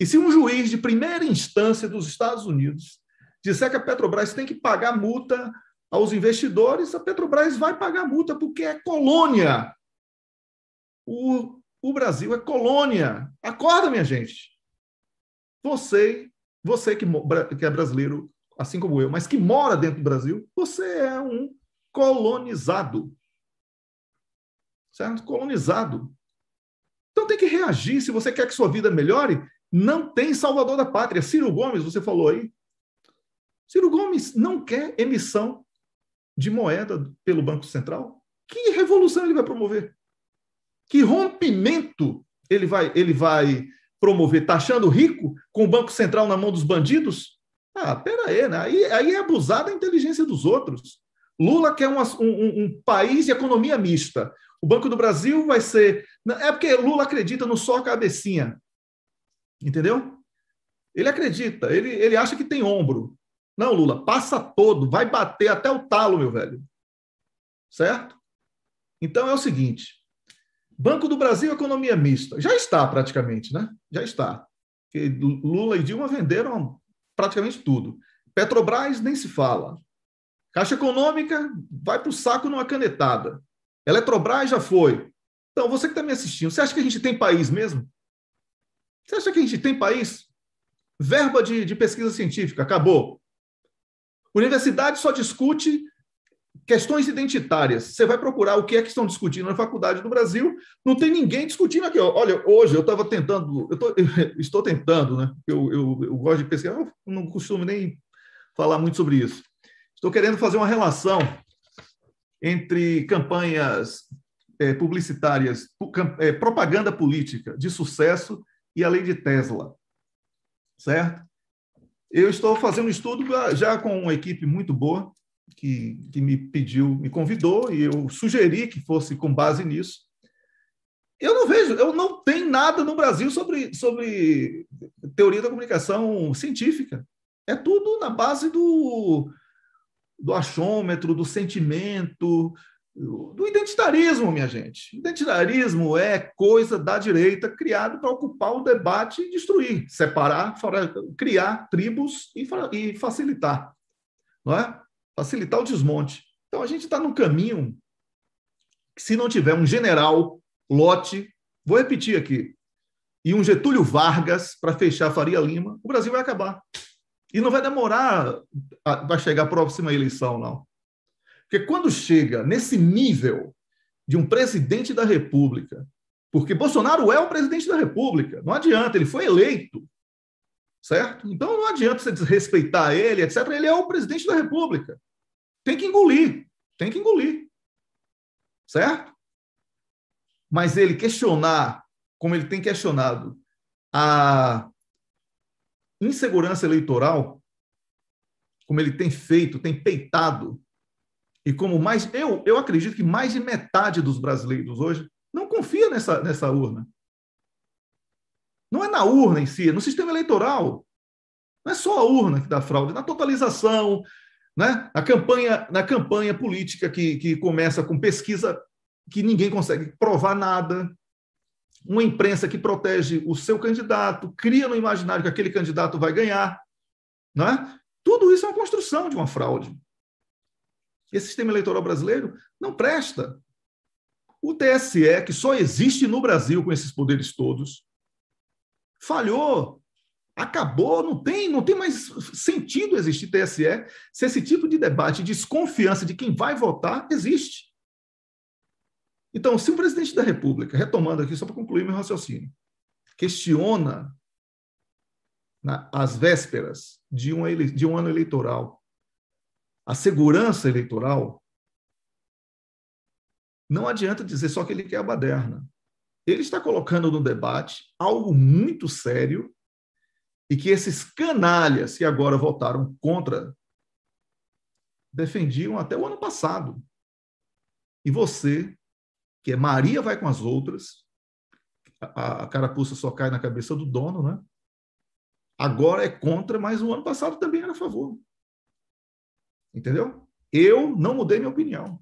E se um juiz de primeira instância dos Estados Unidos disser que a Petrobras tem que pagar multa aos investidores, a Petrobras vai pagar multa porque é colônia. O Brasil é colônia. Acorda, minha gente. Você que é brasileiro, assim como eu, mas que mora dentro do Brasil, você é um colonizado. Certo? Colonizado. Então tem que reagir. Se você quer que sua vida melhore, não tem salvador da pátria. Ciro Gomes, você falou aí. Ciro Gomes não quer emissão de moeda pelo Banco Central. Que revolução ele vai promover? Que rompimento ele vai promover? Taxando rico com o Banco Central na mão dos bandidos? Ah, peraí, né? Aí é abusar da inteligência dos outros. Lula quer um país de economia mista. O Banco do Brasil vai ser... É porque Lula acredita no só cabecinha. Entendeu? Ele acredita, ele acha que tem ombro. Não, Lula, passa todo, vai bater até o talo, meu velho. Certo? Então é o seguinte, Banco do Brasil, economia mista. Já está praticamente, né? Já está. Porque Lula e Dilma venderam praticamente tudo. Petrobras nem se fala. Caixa Econômica vai para o saco numa canetada. Eletrobras já foi. Então, você que está me assistindo, você acha que a gente tem país mesmo? Você acha que a gente tem país? Verba de pesquisa científica, acabou. Universidade só discute questões identitárias. Você vai procurar o que é que estão discutindo na faculdade do Brasil, não tem ninguém discutindo aqui. Olha, hoje eu estava tentando, estou tentando, né? Eu gosto de pesquisar, eu não costumo nem falar muito sobre isso. Estou querendo fazer uma relação entre campanhas publicitárias, propaganda política de sucesso e a lei de Tesla, certo? Eu estou fazendo um estudo já com uma equipe muito boa, que me pediu, me convidou, e eu sugeri que fosse com base nisso. Eu não tenho nada no Brasil sobre teoria da comunicação científica. É tudo na base do achômetro, do sentimento, do identitarismo, minha gente. Identitarismo é coisa da direita criado para ocupar o debate e destruir, separar, criar tribos e facilitar, não é? Facilitar o desmonte. Então, a gente está num caminho que, se não tiver um general Lott, vou repetir aqui, e um Getúlio Vargas para fechar Faria Lima, o Brasil vai acabar. E não vai demorar para chegar a próxima eleição, não. Porque quando chega nesse nível de um presidente da República, porque Bolsonaro é o presidente da República, não adianta, ele foi eleito, certo? Então não adianta você desrespeitar ele, etc. Ele é o presidente da República. Tem que engolir, certo? Mas ele questionar, como ele tem questionado, a insegurança eleitoral, como ele tem feito, tem peitado, e como eu acredito que mais de metade dos brasileiros hoje não confia nessa urna. Não é na urna em si, é no sistema eleitoral. Não é só a urna que dá fraude, na totalização, né? Na campanha política que começa com pesquisa que ninguém consegue provar nada, uma imprensa que protege o seu candidato, cria no imaginário que aquele candidato vai ganhar, né? Tudo isso é uma construção de uma fraude. Esse sistema eleitoral brasileiro não presta. O TSE, que só existe no Brasil com esses poderes todos, falhou, acabou, não tem mais sentido existir TSE se esse tipo de debate, desconfiança de quem vai votar, existe. Então, se o presidente da República, retomando aqui só para concluir meu raciocínio, questiona às vésperas de um ano eleitoral a segurança eleitoral, não adianta dizer só que ele quer a baderna. Ele está colocando no debate algo muito sério e que esses canalhas que agora votaram contra defendiam até o ano passado. E você, que é Maria vai com as outras, a carapuça só cai na cabeça do dono, né? Agora é contra, mas o ano passado também era a favor. Entendeu? Eu não mudei minha opinião.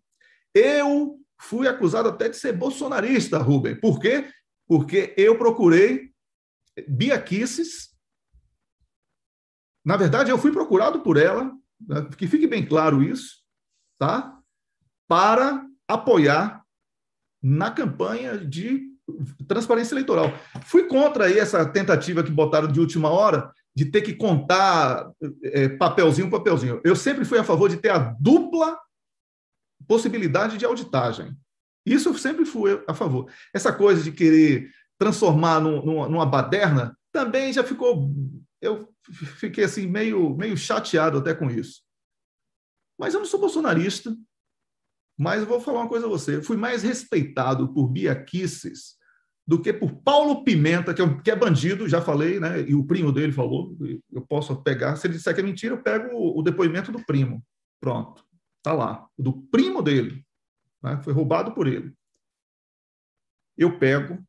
Eu fui acusado até de ser bolsonarista, Rubem. Por quê? Porque eu procurei Bia Kicis. Na verdade, eu fui procurado por ela, que fique bem claro isso, tá? Para apoiar na campanha de transparência eleitoral. Fui contra aí essa tentativa que botaram de última hora de ter que contar papelzinho. Eu sempre fui a favor de ter a dupla possibilidade de auditagem. Isso eu sempre fui a favor. Essa coisa de querer transformar numa baderna também já ficou... Eu fiquei assim meio chateado até com isso. Mas eu não sou bolsonarista, mas eu vou falar uma coisa a você. Eu fui mais respeitado por Bia Kicis do que por Paulo Pimenta, que é bandido, já falei, né? E o primo dele falou. Eu posso pegar, se ele disser que é mentira, eu pego o depoimento do primo. Pronto, está lá. Do primo dele, né? Foi roubado por ele. Eu pego,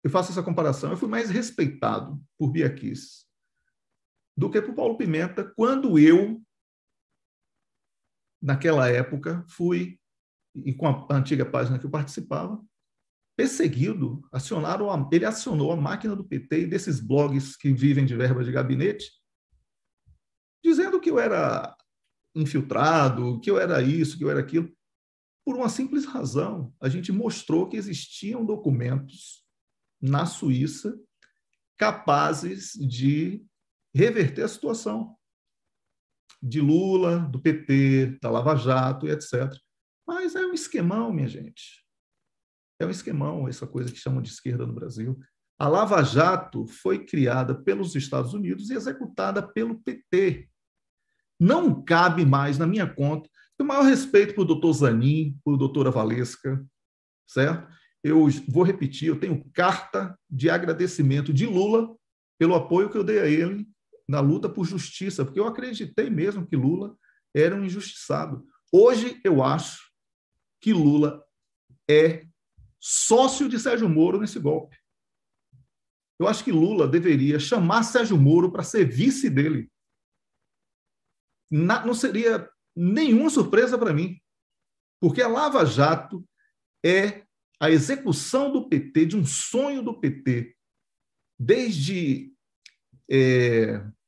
eu faço essa comparação. Eu fui mais respeitado por Bia Kicis. do que para o Paulo Pimenta, quando eu, naquela época, fui, e com a antiga página que eu participava, perseguido, ele acionou a máquina do PT e desses blogs que vivem de verba de gabinete, dizendo que eu era infiltrado, que eu era isso, que eu era aquilo. Por uma simples razão, a gente mostrou que existiam documentos na Suíça capazes de reverter a situação de Lula, do PT, da Lava Jato e etc. Mas é um esquemão, minha gente. É um esquemão, essa coisa que chamam de esquerda no Brasil. A Lava Jato foi criada pelos Estados Unidos e executada pelo PT. Não cabe mais na minha conta. Tenho o maior respeito para o doutor Zanin, para a doutora Valesca, certo? Eu vou repetir, eu tenho carta de agradecimento de Lula pelo apoio que eu dei a ele na luta por justiça, porque eu acreditei mesmo que Lula era um injustiçado. Hoje eu acho que Lula é sócio de Sérgio Moro nesse golpe. Eu acho que Lula deveria chamar Sérgio Moro para ser vice dele. Não seria nenhuma surpresa para mim, porque a Lava Jato é a execução do PT, de um sonho do PT, desde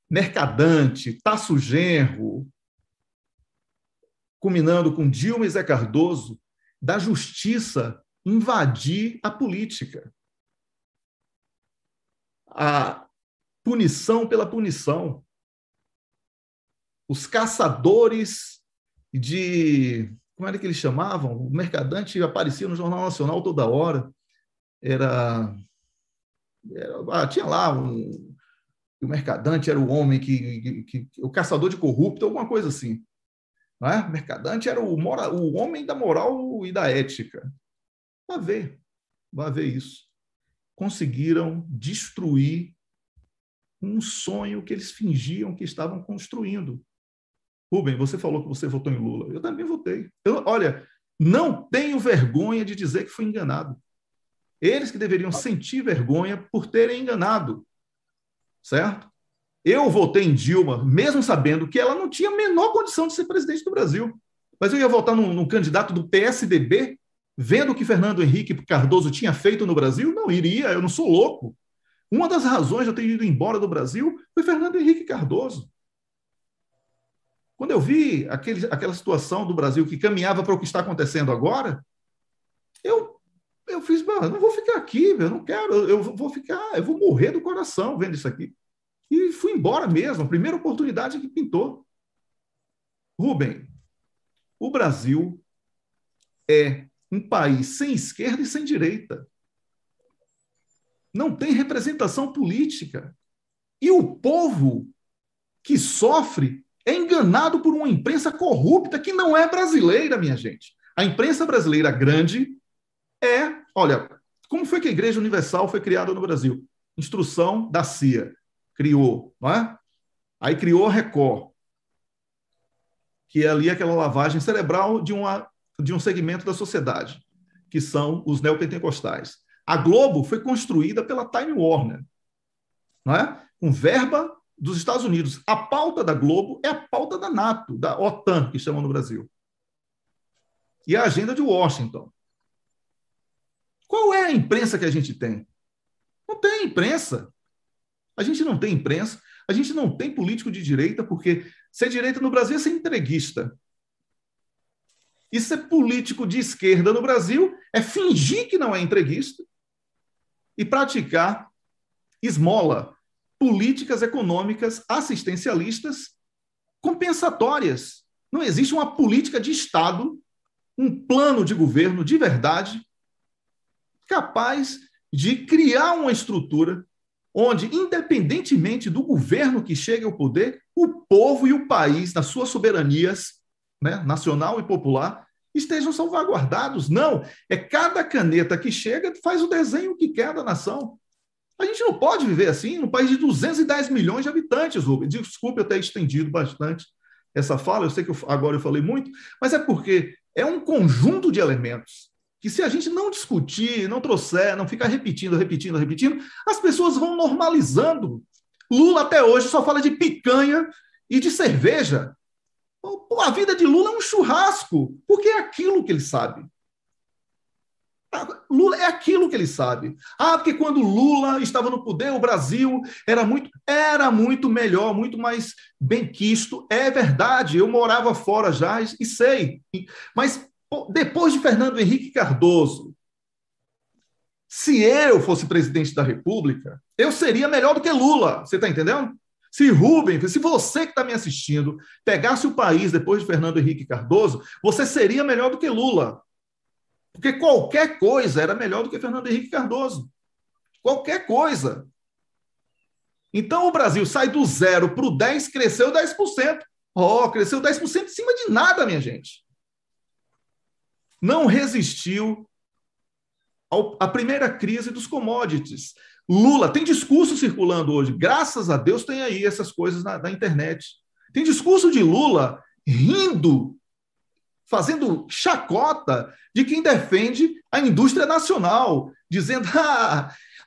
Mercadante, Tasso Genro, culminando com Dilma e Zé Cardoso, da justiça invadir a política. A punição pela punição. Os caçadores de... Como era que eles chamavam? O Mercadante aparecia no Jornal Nacional toda hora. Tinha lá o Mercadante era o homem o caçador de corrupto, alguma coisa assim. Não é? O Mercadante era o homem da moral e da ética. Vai ver isso. Conseguiram destruir um sonho que eles fingiam que estavam construindo. Rubem, você falou que você votou em Lula. Eu também votei. Olha, não tenho vergonha de dizer que fui enganado. Eles que deveriam sentir vergonha por terem enganado. Certo? Eu votei em Dilma, mesmo sabendo que ela não tinha a menor condição de ser presidente do Brasil. Mas eu ia votar num candidato do PSDB, vendo o que Fernando Henrique Cardoso tinha feito no Brasil? Não iria, eu não sou louco. Uma das razões de eu ter ido embora do Brasil foi Fernando Henrique Cardoso. Quando eu vi aquela situação do Brasil que caminhava para o que está acontecendo agora, eu fiz, não vou ficar aqui, eu não quero, eu vou morrer do coração vendo isso aqui. E fui embora mesmo, a primeira oportunidade que pintou. Rubem, o Brasil é um país sem esquerda e sem direita. Não tem representação política. E o povo que sofre é enganado por uma imprensa corrupta que não é brasileira, minha gente. A imprensa brasileira grande olha, como foi que a Igreja Universal foi criada no Brasil? Instrução da CIA. Criou, não é? Aí criou a Record, que é ali aquela lavagem cerebral de um segmento da sociedade, que são os neopentecostais. A Globo foi construída pela Time Warner, não é? Com verba dos Estados Unidos. A pauta da Globo é a pauta da NATO, da OTAN, que chamam no Brasil. E a agenda de Washington. Qual é a imprensa que a gente tem? Não tem imprensa. A gente não tem imprensa, a gente não tem político de direita, porque ser direita no Brasil é ser entreguista. E ser político de esquerda no Brasil é fingir que não é entreguista e praticar esmola, políticas econômicas assistencialistas compensatórias. Não existe uma política de Estado, um plano de governo de verdade capaz de criar uma estrutura onde, independentemente do governo que chegue ao poder, o povo e o país, nas suas soberanias, né, nacional e popular, estejam salvaguardados. Não, é cada caneta que chega faz o desenho que quer da nação. A gente não pode viver assim num país de 210 milhões de habitantes, Rubens. Desculpe eu ter estendido bastante essa fala, eu sei que agora eu falei muito, mas é porque é um conjunto de elementos que, se a gente não discutir, não trouxer, não ficar repetindo, as pessoas vão normalizando Lula até hoje só fala de picanha e de cerveja. A vida de Lula é um churrasco, porque é aquilo que ele sabe. Lula é aquilo que ele sabe. Porque quando Lula estava no poder, o Brasil era muito melhor, muito mais benquisto. É verdade, eu morava fora já e sei. Mas depois de Fernando Henrique Cardoso, se eu fosse presidente da República, eu seria melhor do que Lula. Você está entendendo? Se Rubem, se você que está me assistindo, pegasse o país depois de Fernando Henrique Cardoso, você seria melhor do que Lula. Porque qualquer coisa era melhor do que Fernando Henrique Cardoso. Qualquer coisa. Então o Brasil sai do 0 para o 10, cresceu 10%. Cresceu 10% em cima de nada, minha gente. Não resistiu à primeira crise dos commodities. Lula, tem discurso circulando hoje, graças a Deus tem aí essas coisas na internet. Tem discurso de Lula rindo, fazendo chacota de quem defende a indústria nacional, dizendo,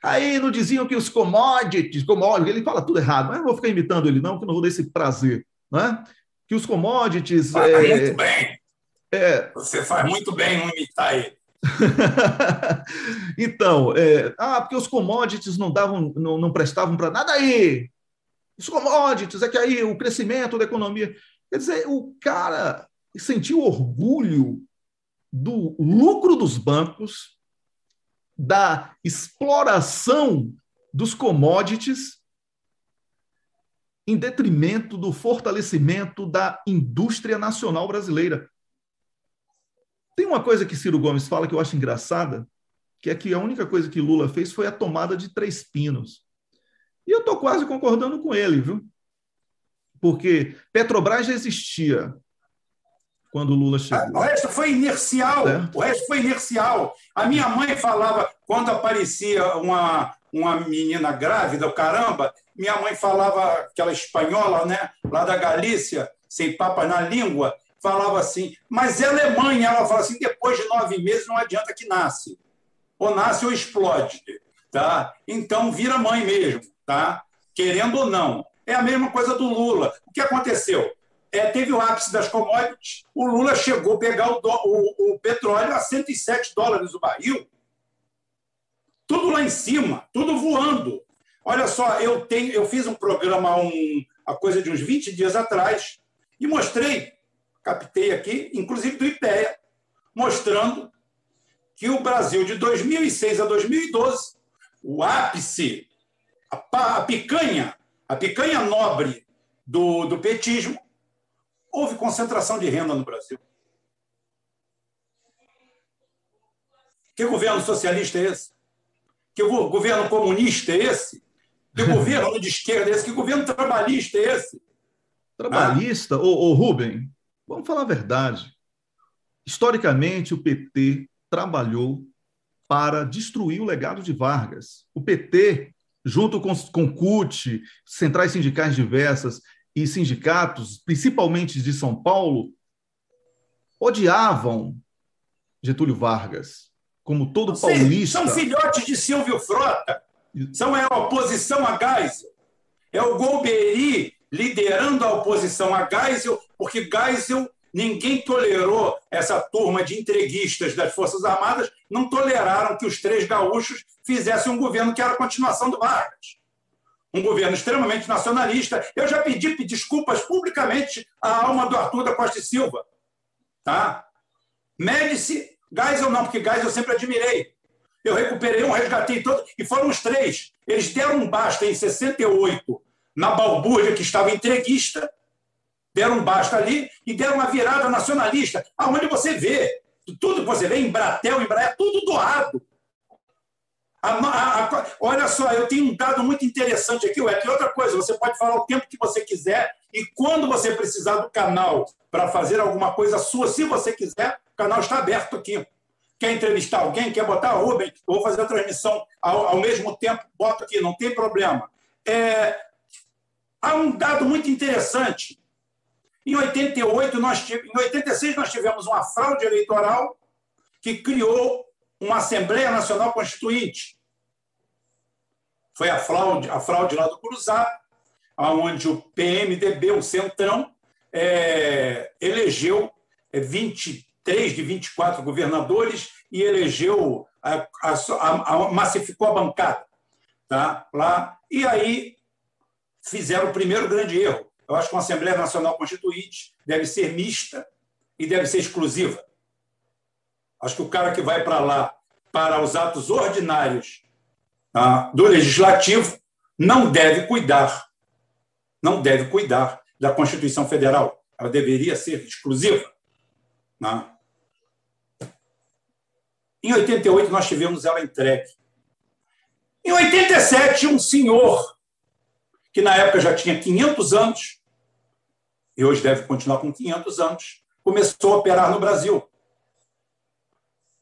aí não diziam que os commodities, ele fala tudo errado, mas eu não vou ficar imitando ele não, porque eu não vou dar esse prazer, né? Que os commodities... muito bem. Você faz muito bem em imitar ele. Então, porque os commodities não prestavam para nada aí. Os commodities, é que aí o crescimento da economia... Quer dizer, o cara sentiu orgulho do lucro dos bancos, da exploração dos commodities, em detrimento do fortalecimento da indústria nacional brasileira. Tem uma coisa que Ciro Gomes fala que eu acho engraçada, que é que a única coisa que Lula fez foi a tomada de Três Pinos. E eu estou quase concordando com ele, viu? Porque Petrobras já existia quando o Lula chegou. O resto foi inercial. O resto foi inercial. A minha mãe falava, quando aparecia uma menina grávida, o caramba, minha mãe falava, aquela espanhola, né, lá da Galícia, sem papas na língua, falava assim, mas ela é mãe. Ela fala assim, depois de 9 meses não adianta que nasce. Ou nasce ou explode. Tá? Então vira mãe mesmo, tá? Querendo ou não. É a mesma coisa do Lula. O que aconteceu? Teve o ápice das commodities, o Lula chegou a pegar o petróleo a $107 o barril. Tudo lá em cima, tudo voando. Olha só, eu fiz um programa a coisa de uns 20 dias atrás e mostrei, captei aqui, inclusive do IPEA, mostrando que o Brasil de 2006 a 2012, o ápice, a picanha nobre do petismo, houve concentração de renda no Brasil. Que governo socialista é esse? Que governo comunista é esse? Que governo de esquerda é esse? Que governo trabalhista é esse? Trabalhista? Rubem, vamos falar a verdade. Historicamente, o PT trabalhou para destruir o legado de Vargas. O PT, junto com CUT, centrais sindicais diversas, e sindicatos, principalmente de São Paulo, odiavam Getúlio Vargas, como todo paulista. São filhotes de Silvio Frota, são a oposição a Geisel. É o Golbery liderando a oposição a Geisel, porque Geisel, ninguém tolerou, essa turma de entreguistas das Forças Armadas, não toleraram que os 3 gaúchos fizessem um governo que era a continuação do Vargas. Um governo extremamente nacionalista. Eu já pedi desculpas publicamente à alma do Arthur da Costa e Silva. Tá? Médici, Geisel não, porque Geisel eu sempre admirei. Eu recuperei resgatei todo, e foram os 3. Eles deram um basta em 68 na balbúrdia que estava entreguista, deram um basta ali e deram uma virada nacionalista, aonde você vê, tudo que você vê, Embratel, tudo doado. Olha só, eu tenho um dado muito interessante aqui, e outra coisa, você pode falar o tempo que você quiser e quando você precisar do canal para fazer alguma coisa sua, se você quiser, o canal está aberto aqui. Quer entrevistar alguém, quer botar Rubem, eu vou fazer a transmissão ao mesmo tempo, boto aqui, não tem problema. Há um dado muito interessante. Em 86 nós tivemos uma fraude eleitoral que criou uma Assembleia Nacional Constituinte. Foi a fraude lá do Cruzado, onde o PMDB, o Centrão, elegeu 23 de 24 governadores e elegeu, massificou a bancada. Tá? Lá. E aí fizeram o primeiro grande erro. Eu acho que uma Assembleia Nacional Constituinte deve ser mista e deve ser exclusiva. Acho que o cara que vai para lá para os atos ordinários, tá, do Legislativo não deve cuidar da Constituição Federal. Ela deveria ser exclusiva. Né? Em 88, nós tivemos ela entregue. Em 87, um senhor, que na época já tinha 500 anos, e hoje deve continuar com 500 anos, começou a operar no Brasil.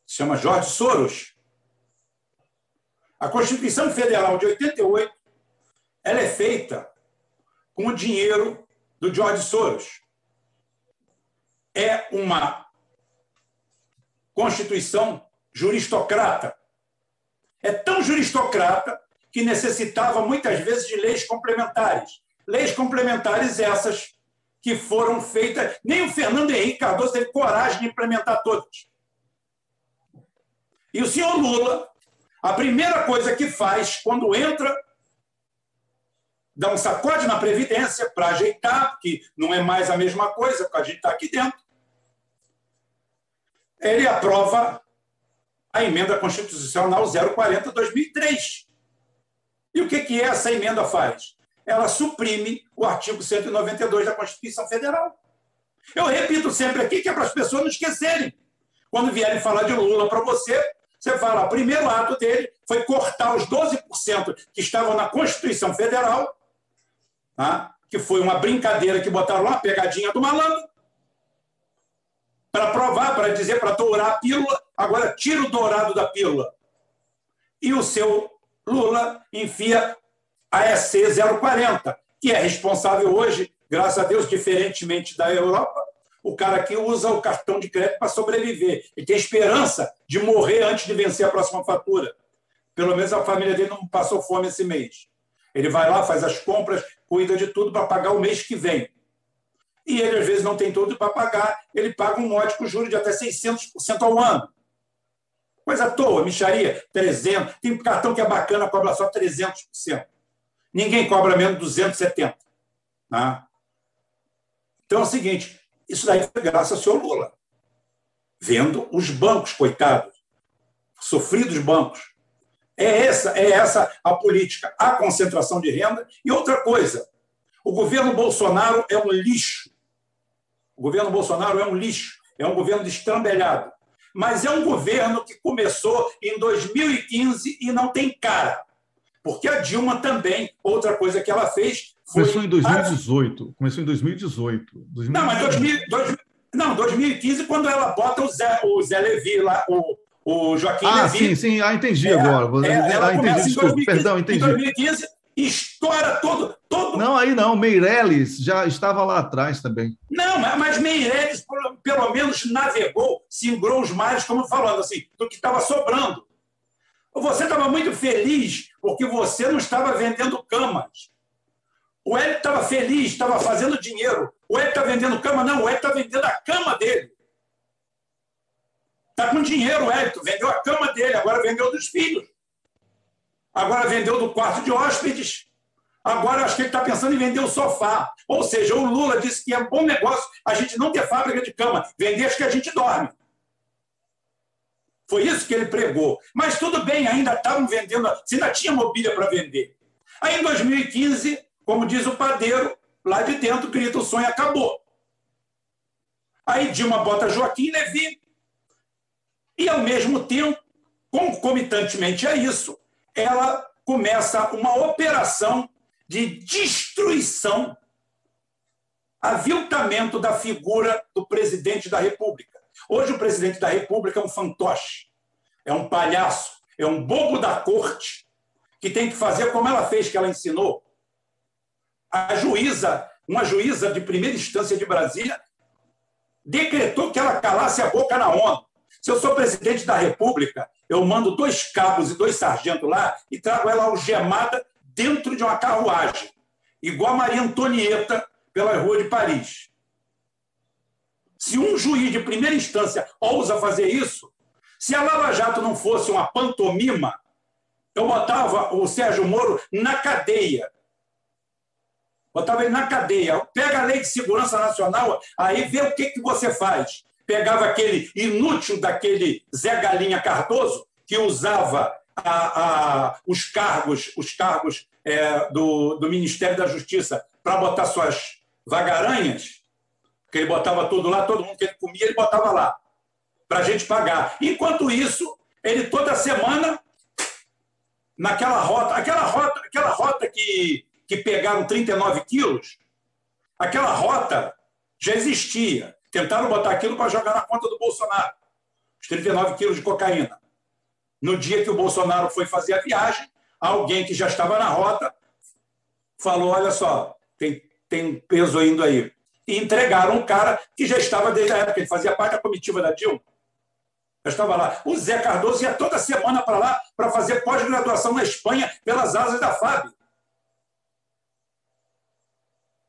Se chama Jorge Soros. A Constituição Federal de 88 ela é feita com o dinheiro do Jorge Soros. É uma Constituição juristocrata. É tão juristocrata que necessitava muitas vezes de leis complementares. Leis complementares essas que foram feitas. Nem o Fernando Henrique Cardoso teve coragem de implementar todas. E o senhor Lula, a primeira coisa que faz quando entra, dá um sacode na Previdência para ajeitar, porque não é mais a mesma coisa, porque a gente está aqui dentro. Ele aprova a emenda constitucional 040/2003. E o que essa emenda faz? Ela suprime o artigo 192 da Constituição Federal. Eu repito sempre aqui que é para as pessoas não esquecerem. Quando vierem falar de Lula para você, você fala, o primeiro ato dele foi cortar os 12% que estavam na Constituição Federal, tá? Que foi uma brincadeira que botaram lá, uma pegadinha do malandro, para provar, para dizer, para dourar a pílula, agora tira o dourado da pílula. E o seu Lula enfia a EC 040, que é responsável hoje, graças a Deus, diferentemente da Europa, o cara que usa o cartão de crédito para sobreviver. Ele tem esperança de morrer antes de vencer a próxima fatura. Pelo menos a família dele não passou fome esse mês. Ele vai lá, faz as compras, cuida de tudo para pagar o mês que vem. E ele, às vezes, não tem tudo para pagar, ele paga um módico juro de até 600% ao ano. Coisa à toa, mixaria, 300%. Tem cartão que é bacana, cobra só 300%. Ninguém cobra menos de 270%. Tá? Então é o seguinte, isso daí foi graças ao senhor Lula. Vendo os bancos, coitados, sofridos bancos. É essa a política, a concentração de renda. E outra coisa, o governo Bolsonaro é um lixo. O governo Bolsonaro é um lixo, é um governo destrambelhado. Mas é um governo que começou em 2015 e não tem cara. Porque a Dilma também, outra coisa que ela fez foi... Começou em 2018. Começou em 2018. Não, mas 2015, quando ela bota o Zé Levi lá, o Joaquim Levi. Sim, entendi agora. Entendi, desculpa, 2015, perdão, entendi. Em 2015, estoura todo... Não, aí não, Meirelles já estava lá atrás também. Não, mas Meirelles, pelo menos, navegou, singrou os mares, como falando assim, do que estava sobrando. Você estava muito feliz porque você não estava vendendo camas. O Hélio estava feliz, estava fazendo dinheiro. O Hélio está vendendo cama? Não, o Hélio está vendendo a cama dele. Está com dinheiro, o Hélio. Vendeu a cama dele, agora vendeu dos filhos. Agora vendeu do quarto de hóspedes. Agora acho que ele está pensando em vender o sofá. Ou seja, o Lula disse que é um bom negócio a gente não ter fábrica de cama. Vender as que a gente dorme. Foi isso que ele pregou. Mas tudo bem, ainda estavam vendendo, você ainda tinha mobília para vender. Aí, em 2015, como diz o padeiro, lá de dentro grita, o sonho acabou. Aí Dilma bota Joaquim Levi e, ao mesmo tempo, concomitantemente a isso, ela começa uma operação de destruição, aviltamento da figura do presidente da República. Hoje o presidente da República é um fantoche, é um palhaço, é um bobo da corte que tem que fazer como ela fez, que ela ensinou. Uma juíza de primeira instância de Brasília, decretou que ela calasse a boca na ONU. Se eu sou presidente da República, eu mando 2 cabos e 2 sargentos lá e trago ela algemada dentro de uma carruagem. igual a Maria Antonieta pela Rua de Paris. Se um juiz de primeira instância ousa fazer isso, se a Lava Jato não fosse uma pantomima, eu botava o Sérgio Moro na cadeia. Botava ele na cadeia. Pega a Lei de Segurança Nacional, aí vê o que você faz. Pegava aquele inútil daquele Zé Galinha Cardoso, que usava os cargos do Ministério da Justiça para botar suas vagaranhas, porque ele botava tudo lá, todo mundo que ele comia, ele botava lá, para a gente pagar. Enquanto isso, ele toda semana, naquela rota que pegaram 39 quilos, aquela rota já existia. Tentaram botar aquilo para jogar na conta do Bolsonaro, os 39 quilos de cocaína. No dia que o Bolsonaro foi fazer a viagem, alguém que já estava na rota falou, olha só, tem peso indo aí. E entregaram um cara que já estava desde a época, ele fazia parte da comitiva da Dilma. Já estava lá. O Zé Cardoso ia toda semana para lá para fazer pós-graduação na Espanha pelas asas da FAB.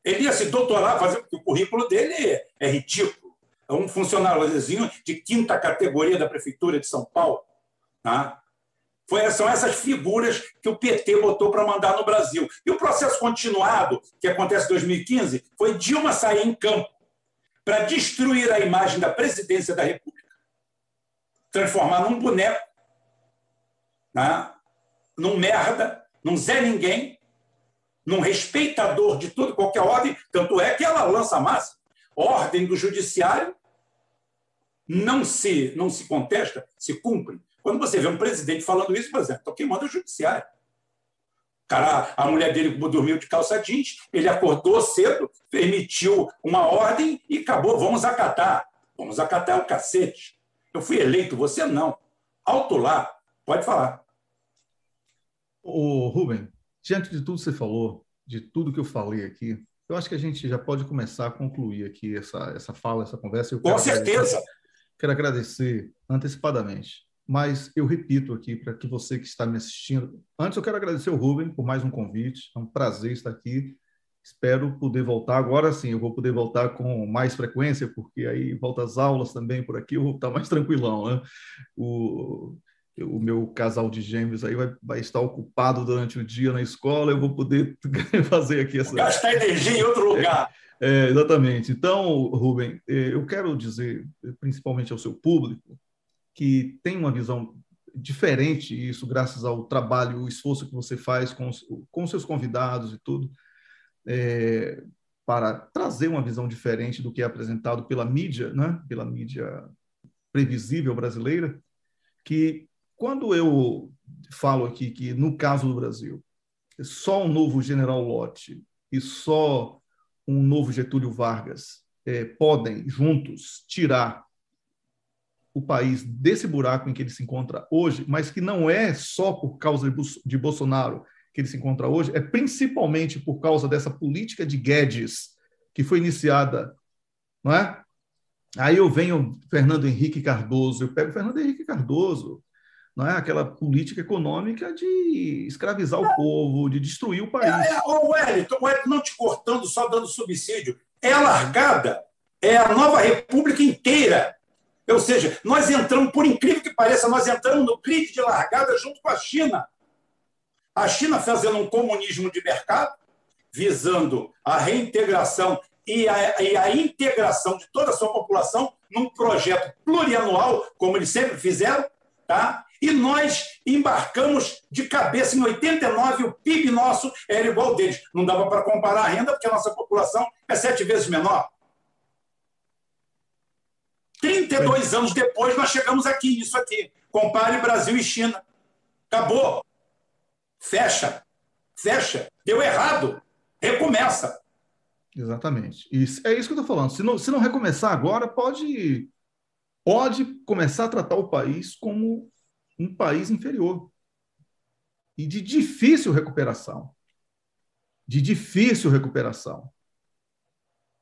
Ele ia se doutorar, porque o currículo dele é ridículo. É um funcionáriozinho de quinta categoria da Prefeitura de São Paulo. Tá? São essas figuras que o PT botou para mandar no Brasil. E o processo continuado, que acontece em 2015, foi Dilma sair em campo para destruir a imagem da presidência da República, transformar num boneco, tá? Num merda, num Zé Ninguém, num respeitador de tudo, qualquer ordem, tanto é que ela lança a máxima. Ordem do judiciário não se contesta, se cumpre. Quando você vê um presidente falando isso, por exemplo, então quem manda é o judiciário. Cara, a mulher dele dormiu de calça jeans, ele acordou cedo, permitiu uma ordem e acabou, vamos acatar. Vamos acatar o cacete. Eu fui eleito, você não. Alto lá, pode falar. Ô, Rubem, diante de tudo que você falou, de tudo que eu falei aqui, eu acho que a gente já pode começar a concluir aqui essa fala, essa conversa. Com certeza. Quero agradecer antecipadamente, mas eu repito aqui para que você que está me assistindo, antes eu quero agradecer o Rubem por mais um convite, é um prazer estar aqui, espero poder voltar, agora sim, eu vou poder voltar com mais frequência, porque aí volta às aulas também por aqui, eu vou estar mais tranquilão, né? O meu casal de gêmeos aí vai estar ocupado durante o dia na escola, eu vou poder fazer aqui essa... Gastar energia em outro lugar. Exatamente. Então, Rubem, eu quero dizer, principalmente ao seu público, que tem uma visão diferente, isso graças ao trabalho, o esforço que você faz com seus convidados e tudo, para trazer uma visão diferente do que é apresentado pela mídia, né? Pela mídia previsível brasileira, que quando eu falo aqui que, no caso do Brasil, só um novo General Lott e só um novo Getúlio Vargas podem, juntos, tirar o país desse buraco em que ele se encontra hoje, mas que não é só por causa de Bolsonaro que ele se encontra hoje, é principalmente por causa dessa política de Guedes que foi iniciada, não é? Aí eu venho Fernando Henrique Cardoso, eu pego Fernando Henrique Cardoso, não é? Aquela política econômica de escravizar o povo, de destruir o país. O Wellington, não te cortando, só dando subsídio, é a largada, é a nova república inteira. Ou seja, nós entramos, por incrível que pareça, nós entramos no grid de largada junto com a China. A China fazendo um comunismo de mercado, visando a reintegração e a integração de toda a sua população num projeto plurianual, como eles sempre fizeram, tá? E nós embarcamos de cabeça. Em 89, o PIB nosso era igual ao deles. Não dava para comparar a renda, porque a nossa população é 7 vezes menor. 32 anos depois, nós chegamos aqui, isso aqui. Compare Brasil e China. Acabou. Fecha. Deu errado. Recomeça. Exatamente. Isso, é isso que eu estou falando. Se não recomeçar agora, pode começar a tratar o país como um país inferior. E de difícil recuperação.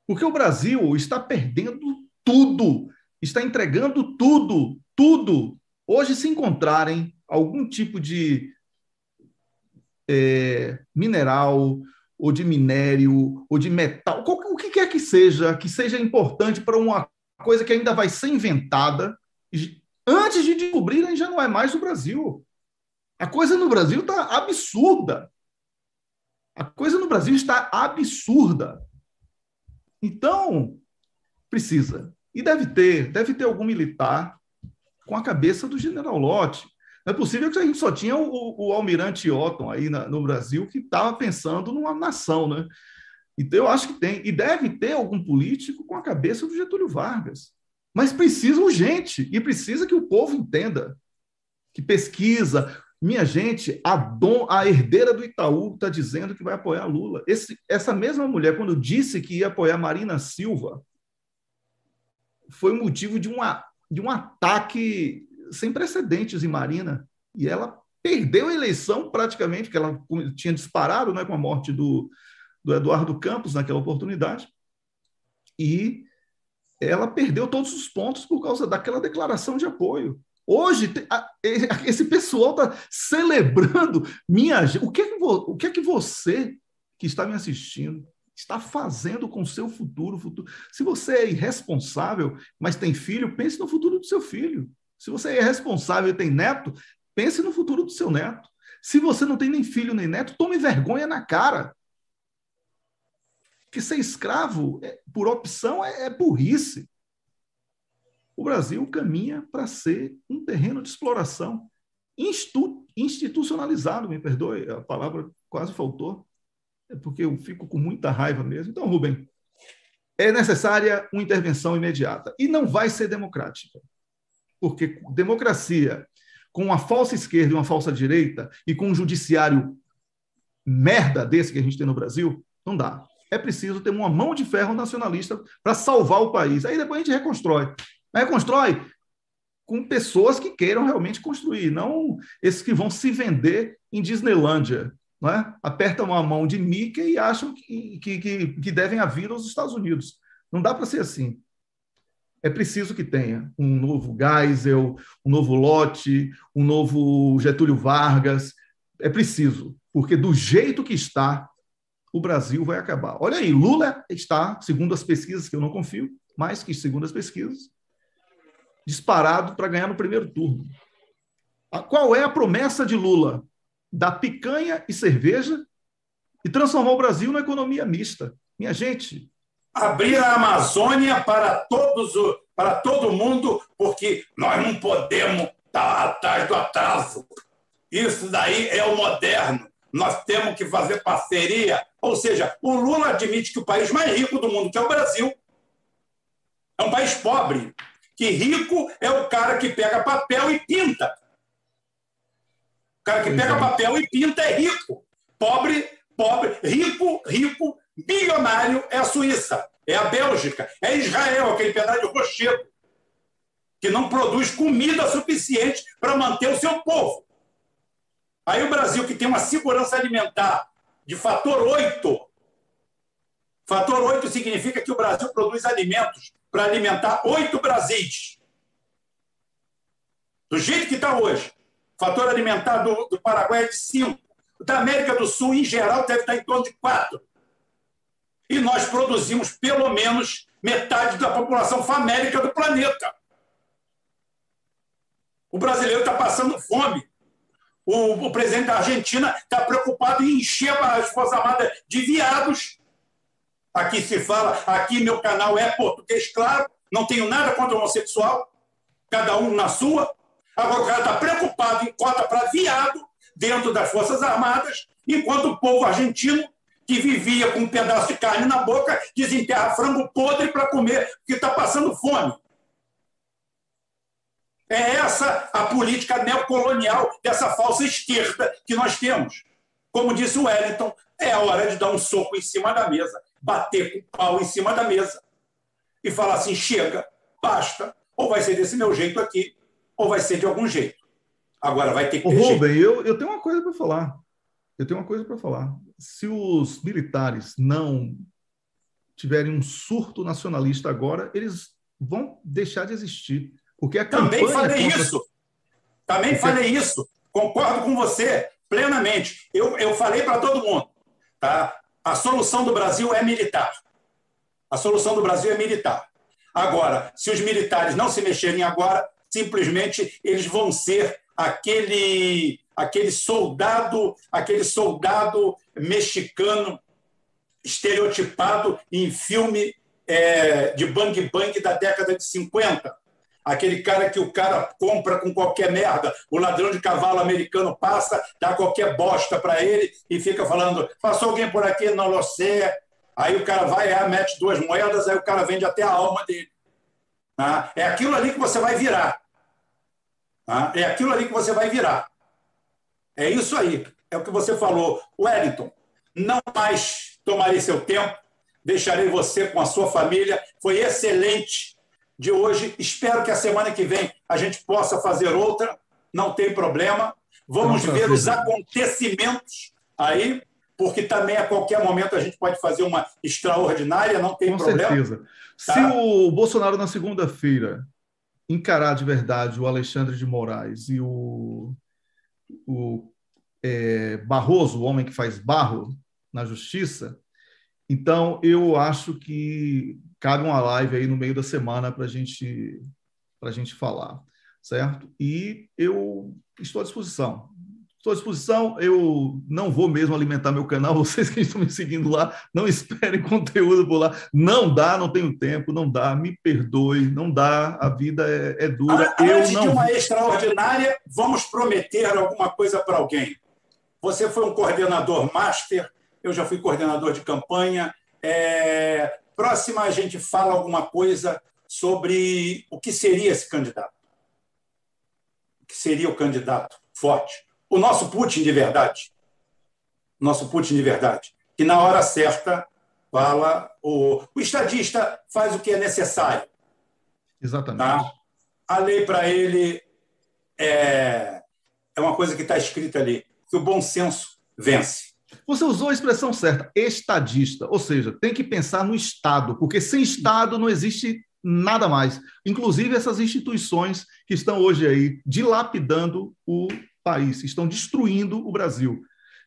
Porque o Brasil está perdendo tudo. Está entregando tudo. Hoje, se encontrarem algum tipo de mineral ou de minério, ou de metal, o que quer que seja importante para uma coisa que ainda vai ser inventada, antes de descobrirem já não é mais do Brasil. A coisa no Brasil está absurda. A coisa no Brasil está absurda. Então, precisa. E deve ter algum militar com a cabeça do general Lott. Não é possível que a gente só tinha o almirante Otton aí no Brasil que estava pensando numa nação, né? Então, eu acho que tem. E deve ter algum político com a cabeça do Getúlio Vargas. Mas precisa urgente. E precisa que o povo entenda. Que pesquisa. Minha gente, a herdeira do Itaú está dizendo que vai apoiar Lula. Essa mesma mulher, quando disse que ia apoiar Marina Silva, foi motivo de um ataque sem precedentes em Marina. E ela perdeu a eleição praticamente, porque ela tinha disparado, né, com a morte do Eduardo Campos naquela oportunidade. E ela perdeu todos os pontos por causa daquela declaração de apoio. Hoje, esse pessoal está celebrando o que é que você, que está me assistindo, está fazendo com o seu futuro? Se você é irresponsável, mas tem filho, pense no futuro do seu filho. Se você é irresponsável e tem neto, pense no futuro do seu neto. Se você não tem nem filho nem neto, tome vergonha na cara. Porque ser escravo, por opção, é burrice. O Brasil caminha para ser um terreno de exploração institucionalizado, me perdoe, a palavra quase faltou, é porque eu fico com muita raiva mesmo. Então, Rubem, é necessária uma intervenção imediata e não vai ser democrática, porque democracia com uma falsa esquerda e uma falsa direita e com um judiciário merda desse que a gente tem no Brasil, não dá. É preciso ter uma mão de ferro nacionalista para salvar o país. Aí depois a gente reconstrói. Mas reconstrói com pessoas que queiram realmente construir, não esses que vão se vender em Disneylândia, não é? Apertam a mão de Mickey e acham que devem a vida aos Estados Unidos. Não dá para ser assim. É preciso que tenha um novo Geisel, um novo Lott, um novo Getúlio Vargas. É preciso, porque do jeito que está, o Brasil vai acabar. Olha aí, Lula está, segundo as pesquisas, que eu não confio, mas que segundo as pesquisas, disparado para ganhar no primeiro turno. Qual é a promessa de Lula? Dar picanha e cerveja e transformar o Brasil na economia mista. Minha gente... Abrir a Amazônia para todo mundo, porque nós não podemos estar atrás do atraso. Isso daí é o moderno. Nós temos que fazer parceria. Ou seja, o Lula admite que o país mais rico do mundo, que é o Brasil, é um país pobre. Que rico é o cara que pega papel e pinta. O cara que pega papel e pinta é rico. Pobre, rico, bilionário é a Suíça, é a Bélgica, é Israel, aquele pedaço de rochedo, que não produz comida suficiente para manter o seu povo. Aí o Brasil, que tem uma segurança alimentar de fator 8, fator 8 significa que o Brasil produz alimentos para alimentar 8 Brasis. Do jeito que está hoje. O fator alimentar do Paraguai é de 5. Da América do Sul, em geral, deve estar em torno de 4. E nós produzimos pelo menos metade da população famélica do planeta. O brasileiro está passando fome. O presidente da Argentina está preocupado em encher as Forças Armadas de viados. Aqui se fala, aqui meu canal é português, claro, não tenho nada contra o homossexual, cada um na sua. Agora o cara está preocupado em cota para viado dentro das Forças Armadas, enquanto o povo argentino, que vivia com um pedaço de carne na boca, desenterra frango podre para comer, porque está passando fome. É essa a política neocolonial dessa falsa esquerda que nós temos. Como disse o Wellington, é a hora de dar um soco em cima da mesa, bater com o pau em cima da mesa e falar assim, chega, basta, ou vai ser desse meu jeito aqui, ou vai ser de algum jeito. Agora vai ter que ter Rubem, eu tenho uma coisa para falar. Se os militares não tiverem um surto nacionalista agora, eles vão deixar de existir. Porque a Também falei isso. Concordo com você plenamente. Eu falei para todo mundo. Tá? A solução do Brasil é militar. A solução do Brasil é militar. Agora, se os militares não se mexerem agora, simplesmente eles vão ser aquele soldado mexicano estereotipado em filme de bang bang da década de 50. Aquele cara que o cara compra com qualquer merda, o ladrão de cavalo americano passa, dá qualquer bosta para ele e fica falando, passou alguém por aqui, não lo sei. Aí o cara vai, mete 2 moedas, aí o cara vende até a alma dele. É aquilo ali que você vai virar. É aquilo ali que você vai virar. É isso aí. É o que você falou. Wellington, não mais tomarei seu tempo, deixarei você com a sua família. Foi excelente de hoje. Espero que a semana que vem a gente possa fazer outra. Não tem problema. Vamos ver os acontecimentos aí, porque também a qualquer momento a gente pode fazer uma extraordinária, não tem problema. Com certeza. Tá? Se o Bolsonaro, na segunda-feira, encarar de verdade o Alexandre de Moraes e o Barroso, o homem que faz barro na justiça, então eu acho que cabe uma live aí no meio da semana para a gente falar, certo? E eu estou à disposição. Estou à disposição, eu não vou mesmo alimentar meu canal, vocês que estão me seguindo lá, não esperem conteúdo por lá. Não dá, não tenho tempo, não dá, me perdoe, não dá, a vida é dura. Antes de uma extraordinária, vamos prometer alguma coisa para alguém. Você foi um coordenador master, eu já fui coordenador de campanha. Próxima a gente fala alguma coisa sobre o que seria esse candidato. O que seria o candidato forte. O nosso Putin de verdade. Nosso Putin de verdade. Que na hora certa fala... O estadista faz o que é necessário. Exatamente. Tá? A lei para ele é uma coisa que está escrita ali, que o bom senso vence. Você usou a expressão certa, estadista, ou seja, tem que pensar no Estado, porque sem Estado não existe nada mais. Inclusive essas instituições que estão hoje aí dilapidando o país, estão destruindo o Brasil.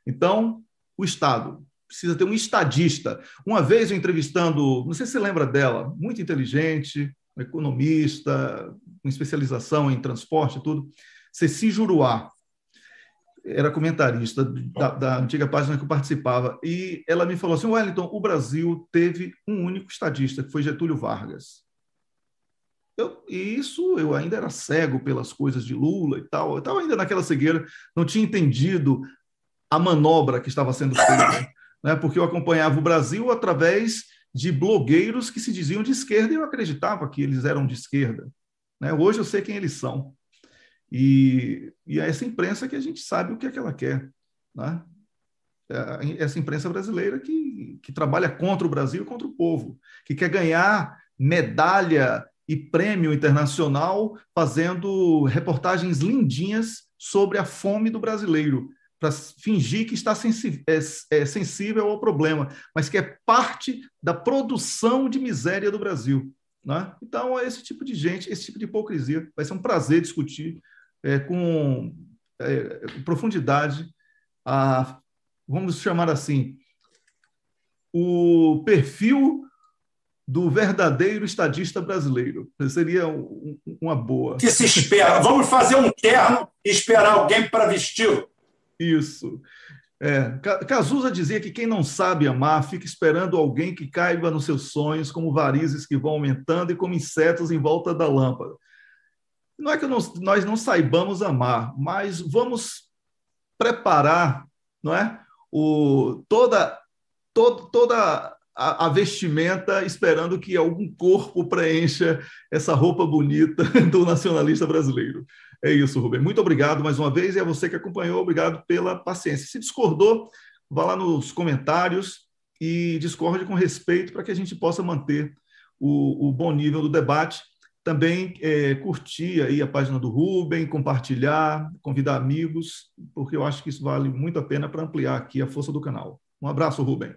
Então, o Estado precisa ter um estadista. Uma vez eu entrevistando, não sei se você lembra dela, muito inteligente, uma economista, com especialização em transporte e tudo, Ceci Juruá, era comentarista da antiga página que eu participava, e ela me falou assim, Wellington, o Brasil teve um único estadista, que foi Getúlio Vargas. Eu ainda era cego pelas coisas de Lula e tal, eu estava ainda naquela cegueira, não tinha entendido a manobra que estava sendo feita, né? Porque eu acompanhava o Brasil através de blogueiros que se diziam de esquerda e eu acreditava que eles eram de esquerda, né? Hoje eu sei quem eles são. E é essa imprensa que a gente sabe o que é que ela quer, né? Essa imprensa brasileira que trabalha contra o Brasil e contra o povo, que quer ganhar medalha e prêmio internacional fazendo reportagens lindinhas sobre a fome do brasileiro, para fingir que está sensível ao problema, mas que é parte da produção de miséria do Brasil, né? Então, esse tipo de gente, esse tipo de hipocrisia, vai ser um prazer discutir com profundidade, vamos chamar assim, o perfil do verdadeiro estadista brasileiro. Seria uma boa. Que se espera. Vamos fazer um terno e esperar alguém para vestir. Isso. Cazuza dizia que quem não sabe amar fica esperando alguém que caiba nos seus sonhos como varizes que vão aumentando e como insetos em volta da lâmpada. Não é que nós não saibamos amar, mas vamos preparar, não é? Toda a vestimenta esperando que algum corpo preencha essa roupa bonita do nacionalista brasileiro. É isso, Rubem. Muito obrigado mais uma vez, e a você que acompanhou, obrigado pela paciência. Se discordou, vá lá nos comentários e discorde com respeito para que a gente possa manter o bom nível do debate. Também curtir aí a página do Rubem, compartilhar, convidar amigos, porque eu acho que isso vale muito a pena para ampliar aqui a força do canal. Um abraço, Rubem.